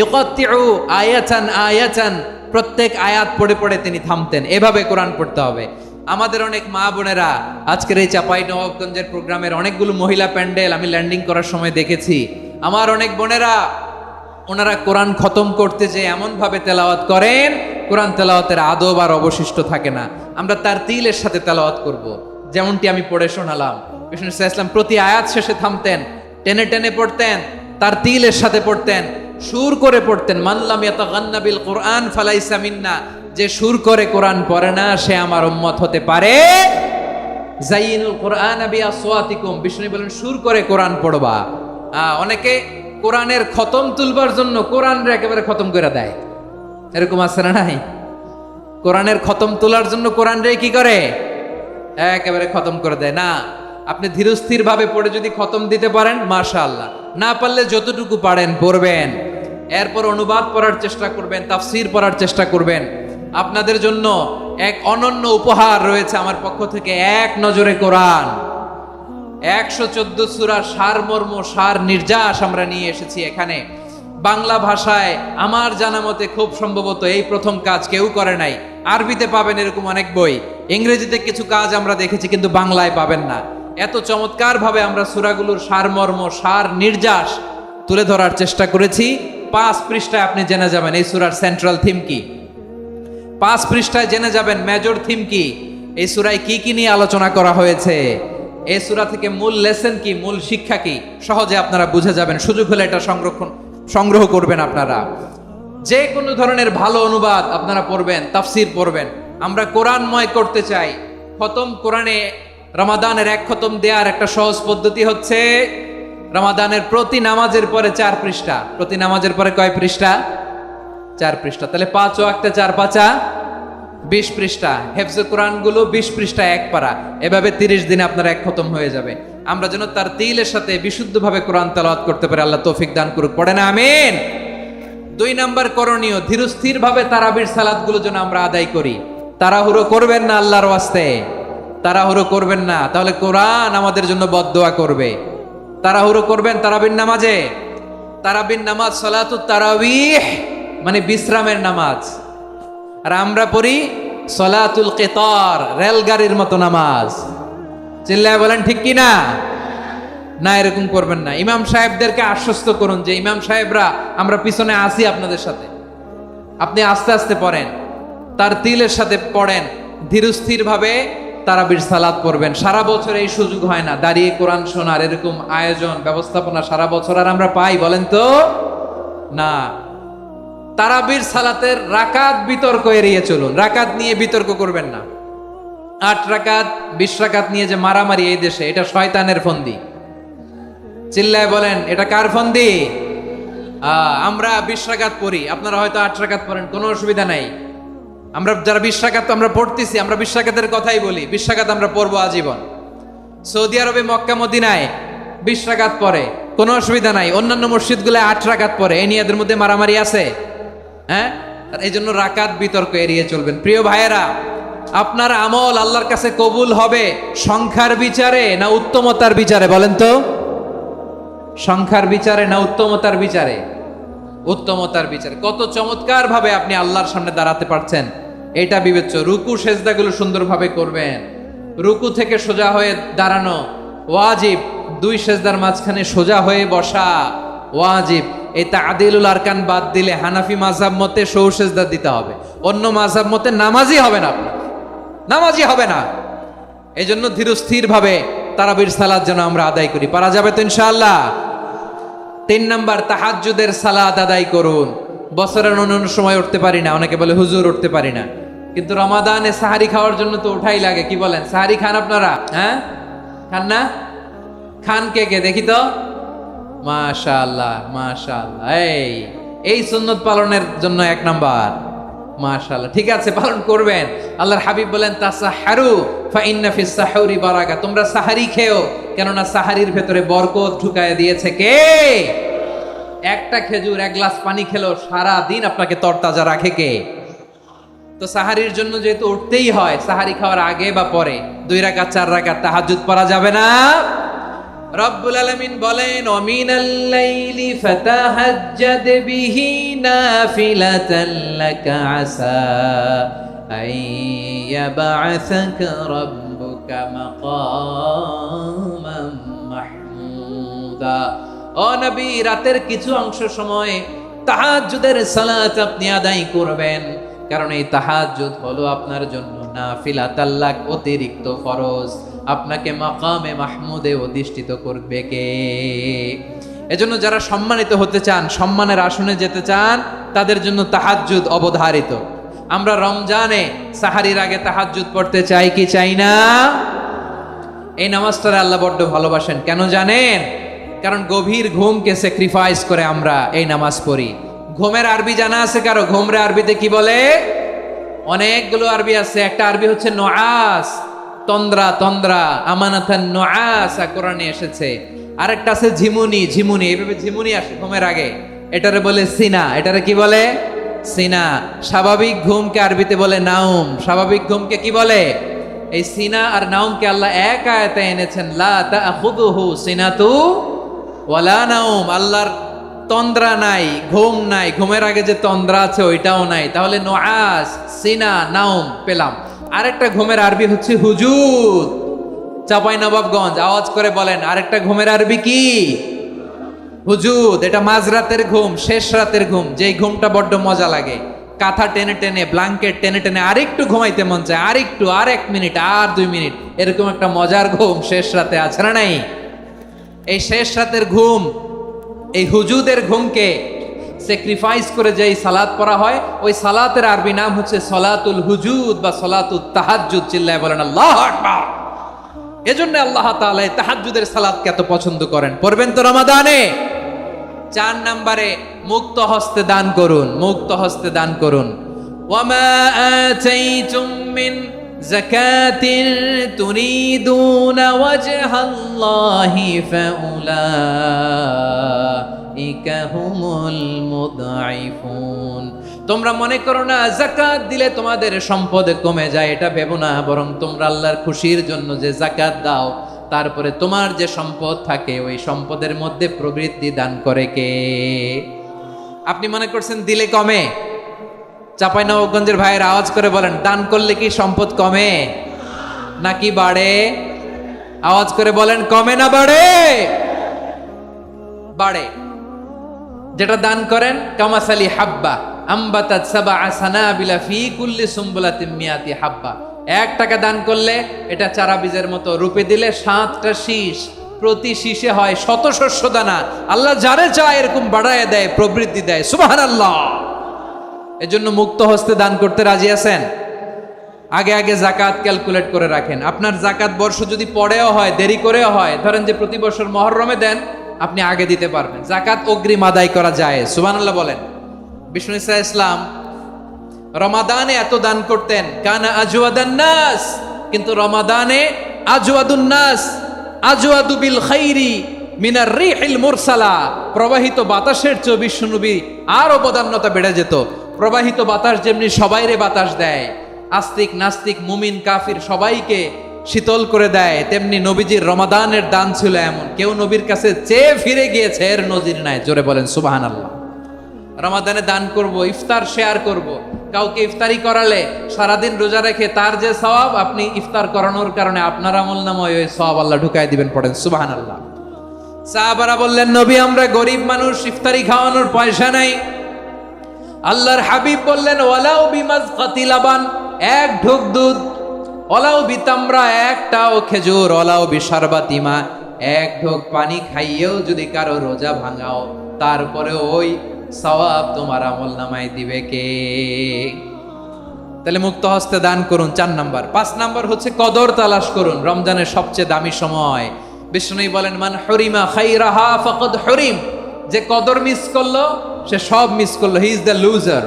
ইউকাত্তিউ আয়াতান আয়াতান, প্রত্যেক আয়াত পড়ে পড়ে তিনি থামতেন। এভাবে কোরআন পড়তে হবে। আমাদের অনেক মা বোনেরা, আজকের এই চাঁপাইনবাবগঞ্জের প্রোগ্রামের অনেকগুলো মহিলা প্যান্ডেল আমি ল্যান্ডিং করার সময় দেখেছি। আমার অনেক বোনেরা, ওনারা কোরআন খতম করতে যে এমন ভাবে তেলাওয়াত করেন, কোরআন তেলাওয়াতের আদব আর অবশিষ্ট থাকে না। আমরা তারতিলের সাথে তেলাওয়াত করব, যেমনটি আমি পড়ে শোনালাম। বিষ্ণু ইসলাম প্রতি আয়াত শেষে থামতেন, টেনে টেনে পড়তেন, তার তিলের সাথে পড়তেন, সুর করে পড়তেন। মানলাম ইয়াতাগান্না বিল কোরআন ফালাইসা মিন্না, যে সুর করে কোরআন পড়ে না সে আমার উম্মত হতে পারে। জাইনুল কোরআন বিআসওয়াতিকুম, বিষ্ণু বলেন সুর করে কোরআন পড়বা। অনেকে কোরআনের খতম তুলবার জন্য কোরআনরে একেবারে খতম করে দেয়, এরকম আছে না নাই? কোরআনের খতম তোলার জন্য কোরআনরে কি করে? একেবারে খতম করে দেয় না। আপনি ধীরস্থির ভাবে পড়ে যদি খতম দিতে পারেন মাশাআল্লাহ, না পারলে যতটুকু পারেন পড়বেন, এরপর অনুবাদ পড়ার চেষ্টা করবেন, তাফসীর পড়ার চেষ্টা করবেন। আপনাদের জন্য এক অনন্য উপহার রয়েছে আমার পক্ষ থেকে, এক নজরে কোরআন। 114 সূরার সারমর্ম, সার নির্যাস আমরা নিয়ে এসেছি এখানে বাংলা ভাষায়। আমার জানা মতে খুব সম্ভবত এই প্রথম কাজ, কেউ করে নাই। আরবিতে পাবেন এরকম অনেক বই, ইংরেজিতে কিছু কাজ আমরা দেখেছি, কিন্তু বাংলায় পাবেন না। এত চমৎকার ভাবে আমরা সূরাগুলোর সারমর্ম, সার নির্যাস তুলে ধরার চেষ্টা করেছি। 5 পৃষ্ঠায় আপনি জেনে যাবেন এই সূরার সেন্ট্রাল থিম কি। 5 পৃষ্ঠায় জেনে যাবেন মেজর থিম কি, এই সূরায় কি কি নিয়ে আলোচনা করা হয়েছে, এই সূরা থেকে মূল লেসন কি, মূল শিক্ষা কি, সহজে আপনারা বুঝে যাবেন। সুযোগ হলে এটা সংগ্রহ করবেন। আপনারা যে কোনো ধরনের ভালো অনুবাদ আপনারা পড়বেন, তাফসীর পড়বেন। আমরা কোরআনময় করতে চাই। খতম কোরআনে রমাদানের 1 খতম দেওয়ার একটা সহজ পদ্ধতি হচ্ছে রমাদানের প্রতি নামাজের পরে 4 পৃষ্ঠা। প্রতি নামাজের পরে কয় পৃষ্ঠা? 4 পৃষ্ঠা। তাহলে 5 ওয়াক্তে 4 পাঁচা 20 পৃষ্ঠা। হেফজে কোরআন গুলো 20 পৃষ্ঠা, 1 পারা। এভাবে 30 দিনে আপনার 1 খতম হয়ে যাবে। আমরা যেন তার তিলের সাথে বিশুদ্ধভাবে কোরআন তেলাওয়াত করতে পারি, আল্লাহ তৌফিক দান করুক। পড়ে না আমিন। 2 নাম্বার করণীয়, ধীরস্থির ভাবে তারাবির সালাত গুলো যেন আমরা আদায় করি। তাড়াহুড়ো করবেন না আল্লাহর ওয়াস্তে, তাড়াহুড়ো করবেন না, তাহলে কোরআন আমাদের জন্য বদদোয়া করবে। তাড়াহুড়ো করবেন তারাবির নামাজে। তারাবির নামাজ সালাতুত তারাবিহ মানে বিশ্রামের নামাজ। আর আমরা পড়ি সলাতুল কিতার, রেলগাড়ির মতো নামাজ। চিল্লায় বলেন ঠিক কি না? না, এরকম করবেন না। ইমাম সাহেবদেরকে আশ্বস্ত করুন যে ইমাম সাহেবরা আমরা পিছনে আসি আপনাদের সাথে, আপনি আস্তে আস্তে পড়েন, তার তিলের সাথে পড়েন, ধীরস্থির ভাবে তারাবির সালাত পড়বেন। সারা বছর এই সুযোগ হয় না দাঁড়িয়ে কোরআন শোনার, এরকম আয়োজন ব্যবস্থাপনা সারা বছর আর আমরা পাই বলেন তো না। তারাবির সালাতের রাকাত বিতর্ক এড়িয়ে চলুন, রাকাত নিয়ে বিতর্ক করবেন না। 8 রাকাত 20 রাকাত নিয়ে যে মারামারি এই দেশে, এটা শয়তানের ফন্দি। চিল্লায় বলেন এটা কার ফন্দি? আমরা 20 রাকাত পড়ি, আপনারা হয়তো 8 রাকাত পড়েন, কোনো অসুবিধা নাই। আমরা যারা 20 রাকাত আমরা পড়তেছি, আমরা 20 রাকাতের কথাই বলি, 20 রাকাত আমরা পড়বো আজীবন। সৌদি আরবে মক্কা মদিনায় 20 রাকাত পড়ে, কোনো অসুবিধা নাই। অন্যান্য মসজিদগুলো 8 রাকাত পড়ে, এই নিয়ে এদের মধ্যে মারামারি আছে? হ্যাঁ, এই জন্য রাকাত বিতর্ক এড়িয়ে চলবেন। প্রিয় ভাইয়েরা, আপনার আমল আল্লাহর কাছে কবুল হবে সংখ্যার বিচারে না উত্তমতার বিচারে? বলেন তো, সংখ্যার বিচারে না উত্তমতার বিচারে? উত্তমতার বিচারে। কত চমৎকার ভাবে আপনি আল্লাহর সামনে দাঁড়াতে পারছেন এটা বিবেচ্য। রুকু সেজদাগুলো সুন্দরভাবে করবেন। রুকু থেকে সোজা হয়ে দাঁড়ানো ওয়াজিব, 2 সেজদার মাঝখানে সোজা হয়ে বসা ওয়াজিব। এই তা'দিলুল আরকান বাদ দিলে হানাফি মাযহাব মতে সৌ সেজদা দিতে হবে, অন্য মাযহাব মতে নামাজই হবে না, আপনার নামাজই হবে না। এই জন্য ধীরস্থির ভাবে তারাবির সালাত যেন আমরা আদায় করি। পারা যাবে তো ইনশাআল্লাহ? 3 নাম্বার, তাহাজ্জুদের সালাত আদায় করুন। বছরের অন্য সময় উঠতে পারি না, অনেকে বলে হুজুর উঠতে পারি না, কিন্তু রমাদানে সাহারি খাওয়ার জন্য তো উঠাই লাগে। কি বলেন, সাহারি খান আপনারা? হ্যাঁ, খান না? খান কে কে দেখি তো? মাশাআল্লাহ মাশাআল্লাহ। এই সুন্নত পালনের জন্য 1 নাম্বার। মাশাআল্লাহ, ঠিক আছে, পালন করবেন। আল্লাহর হাবিব বলেন তাসাহারু ফা ইন্না ফিস সাহুরি বারাকা, তোমরা সাহারি খেও, কেননা সাহারির ভেতরে বরকত ঢুকায় দিয়েছে কে? একটা খেজুর, 1 গ্লাস পানি খেলো সারা দিন আপনাকে তরতাজা রাখে কে? তো সাহারির জন্য যেহেতু উঠতেই হয়, সাহারি খাওয়ার আগে বা পরে 2 রাকাত 4 রাকাত তাহাজ্জুদ পড়া যাবে না? রব্বুল আলামিন বলেন ওয়ামিনাল লাইলি ফাতাহাজ্জাদ বিহি নাফিলাতান লাকা আসা আইয়াবআসাকা রাব্বুকা মাকামান মাহমুদা। ও নবী, রাতের কিছু অংশ সময় তাহাজ্জুদের সালাত আপনি আদায় করবেন, কারণ এই তাহাজ্জুদ হলো আপনার জন্য নাফিলাতাল লাক, অতিরিক্ত ফরজ। আপনাকে মাকামে মাহমুদে অধিষ্ঠিত করবে কে? এজন্য যারা সম্মানিত হতে চান, সম্মানের আসনে যেতে চান, তাদের জন্য তাহাজ্জুদ অবধারিত। আমরা রমজানে সাহারির আগে তাহাজ্জুদ পড়তে চাই কি চাই না? এই নামাজটারে আল্লাহ বড্ড ভালোবাসেন। কেন জানেন? কারণ গভীর ঘুমকে স্যাক্রিফাইস করে আমরা এই নামাজ পড়ি। ঘুমের আরবি জানা আছে কারো? ঘুমরে আরবিতে কি বলে? অনেকগুলো আরবি আছে। একটা আরবি হচ্ছে নুআস, তন্দ্রা, তন্দ্রা, আমানাতান নুআস কোরআনে এসেছে। আরেকটা আছে ঝিমুনি, ঝিমুনি, এইভাবে ঝিমুনি আসে ঘুমের আগে, এটারে বলে সিনা। এটারে কি বলে? সিনা। স্বাভাবিক ঘুমকে আরবিতে বলে নাউম। স্বাভাবিক ঘুমকে কি বলে? এই সিনা আর নাউমকে আল্লাহ এক আয়াতে এনেছেন, লা তাখুযুহু সিনাতু ওয়ালা নাউম। আল্লাহর তন্দ্রা নাই, ঘুম নাই, ঘুমের আগে যে তন্দ্রা আছে ওইটাও নাই। তাহলে নুআস, সিনা, নাউম পেলাম। আরেকটা ঘুমের আরবি হচ্ছে হুজুদ। চাঁপাইনবাবগঞ্জ আওয়াজ করে বলেন, আরেকটা ঘুমের আরবি কি? হুজুদ। এটা মাঝরাতের ঘুম, শেষ রাতের ঘুম, যেই ঘুমটা বড্ড মজা লাগে। কাঁথা টেনে টেনে, ব্ল্যাঙ্কেট টেনে টেনে আরেকটু ঘুমাইতে মন চায়, আরেকটু, আর 1 মিনিট, আর 2 মিনিট, এরকম একটা মজার ঘুম শেষ রাতে আছে না নাই? এই শেষ রাতের ঘুম, এই হুজুদের ঘুমকে স্যাক্রিফাইস করে যেই সালাত পড়া হয়, ওই সালাতের আরবি নাম হচ্ছে সলাতুল হুজুদ বা সলাতুত তাহাজ্জুদ। চিল্লায় বলেন আল্লাহু আকবার। এজন্য আল্লাহ তাআলা এই তাহাজ্জুদের সালাতকে এত পছন্দ করেন। পড়বেন তো রমাদানে। 4 নম্বরে মুক্ত হস্তে দান করুন, মুক্ত হস্তে দান করুন। ওয়ামা আতাইতুম মিন যাকাতিন তুরিদুনা ওয়াজহাল্লাহি ফাউলাইকা হুমুল মুদঈফুন। তোমরা মনে করো না যাকাত দিলে তোমাদের সম্পদ কমে যায়, এটা ভেবো না। বরং তোমরা আল্লাহর খুশির জন্য যে যাকাত দাও, তারপরে তোমার যে সম্পদ থাকে ওই সম্পদের মধ্যে প্রবৃদ্ধি দান করে কে? আপনি মনে করছেন দিলে কমে? চাঁপাইনবাবগঞ্জের ভাইয়ের আওয়াজ করে বলেন, দান করলে কি সম্পদ কমে নাকি বাড়ে? আওয়াজ করে বলেন, কমে না বাড়ে? বাড়ে। যেটা দান করেন, কামাসালি হাব্বা আম্বাতাত সাবআ সানাবিলা ফি কুল্লি সুম্বুলাতিন মিয়াতি হাব্বা। 1 টাকা দান করলে এটা চারা বীজের মতো, রূপে দিলে 7টা শীষ, প্রতি শীষে হয় 100 শস্য দানা। আল্লাহ যারে চায় এরকম বাড়ায় দেয়, প্রবৃদ্ধি দেয়। সুবহানাল্লাহ। এজন্য মুক্ত হস্তে দান করতে রাজি আছেন? আগে আগে যাকাত ক্যালকুলেট করে রাখেন। আপনার যাকাত বর্ষ যদি পরেও হয়, দেরি করেও হয়, ধরেন যে প্রতি বছর মুহররমে দেন, আপনি আগে দিতে পারবেন। যাকাত অগ্রিম আদায় করা যায়। সুবহানাল্লাহ বলেন। বিষ্ণু ইসা ইসলাম রমাদানে এত দান করতেন, কানা আজওয়াদান নাস, কিন্তু রমাদানে আজওয়াদুন নাস আজওয়াদু বিল খাইরি মিনার রিহিল মুরসালা। প্রবাহিত বাতাসের চেয়ে বিশ্বনবী আর অবদান্যতা বেড়ে যেত। প্রবাহিত বাতাস যেমনি সবাইরে বাতাস দেয়, আস্তিক নাস্তিক মুমিন কাফির সবাইকে শীতল করে দেয়, তেমনি নবীজির রমাদানের দান ছিল এমন, কেউ নবীর কাছে চেয়ে ফিরে গিয়েছে এর নজির নাই। জোরে বলেন সুবহানাল্লাহ। রমাদানে দান করব, ইফতার শেয়ার করব। কাউকে ইফতারি করালে সারাদিন রোজা রেখে তার যে সওয়াব, আপনি ইফতার করানোর কারণে আপনার আমলনামায় ওই সওয়াব আল্লাহ ঢুকাই দিবেন। পড়েন সুবহানাল্লাহ। সাহাবারা বললেন, নবী আমরা গরিব মানুষ, ইফতারি খাওয়ানোর পয়সা নাই। আল্লাহর হাবিব বললেন, ওয়ালাউ বিমাজকাতি লাবান, 1 ঢোক দুধ, ওয়ালাউ বিতামরা, 1টাও খেজুর, ওয়ালাউ বিশারবাতিমা, 1 ঢোক পানি খাইয়েও যদি কারো রোজা ভাঙাও, তারপরে ওই সওয়াব তোমার আমলনামায় দিবে কে? তাহলে মুক্ত হস্তে দান করুন, 4 নাম্বার। 5 নাম্বার হচ্ছে কদর তালাশ করুন। রমজানের সবচেয়ে দামি সময়। বিষ্ণু বলেন, মান হরিমা খাইরাহা ফাকাদ হরিম। যে কদর মিস করলো সে সব মিস করলো, হি ইজ দ্য লুজার।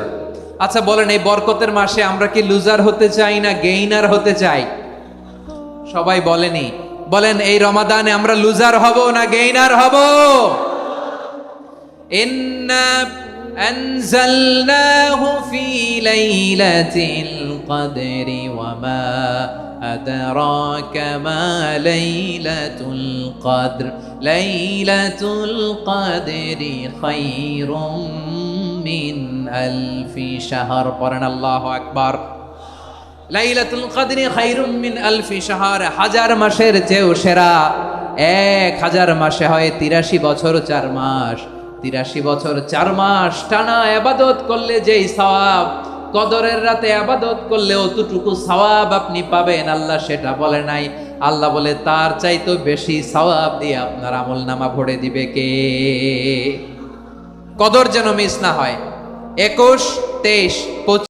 আচ্ছা বলেন, এই বরকতের মাসে আমরা কি লুজার হতে চাই না গেইনার হতে চাই? সবাই বলেনি। বলেন, এই রমাদানে আমরা লুজার হব না গেইনার হব? ইন্না আনজালনাহু ফি লাইলাতিল কদরি ওয়া মা আদরাকা মা লাইলাতুল কদর লাইলাতুল কদরি খায়রুম মিন আলফি শাহর। পড়েন আল্লাহু আকবার। লাইলাতুল কদরি খায়রুম মিন আলফি শাহর, 1000 মাসের চেয়েও সেরা। 1000 মাসে হয় 83 বছর 4 মাস। 83 বছর 4 মাস টানা ইবাদত করলে যেই সওয়াব, কদরের রাতে ইবাদত করলে অতটুকু সওয়াব আপনি পাবেন, আল্লাহ সেটা বলে নাই। আল্লাহ বলে তার চাইতো বেশি সওয়াব দিয়ে আপনার আমল নামা ভরে দিবে কে? কদর যেন মিস না হয়। 21, 23, 25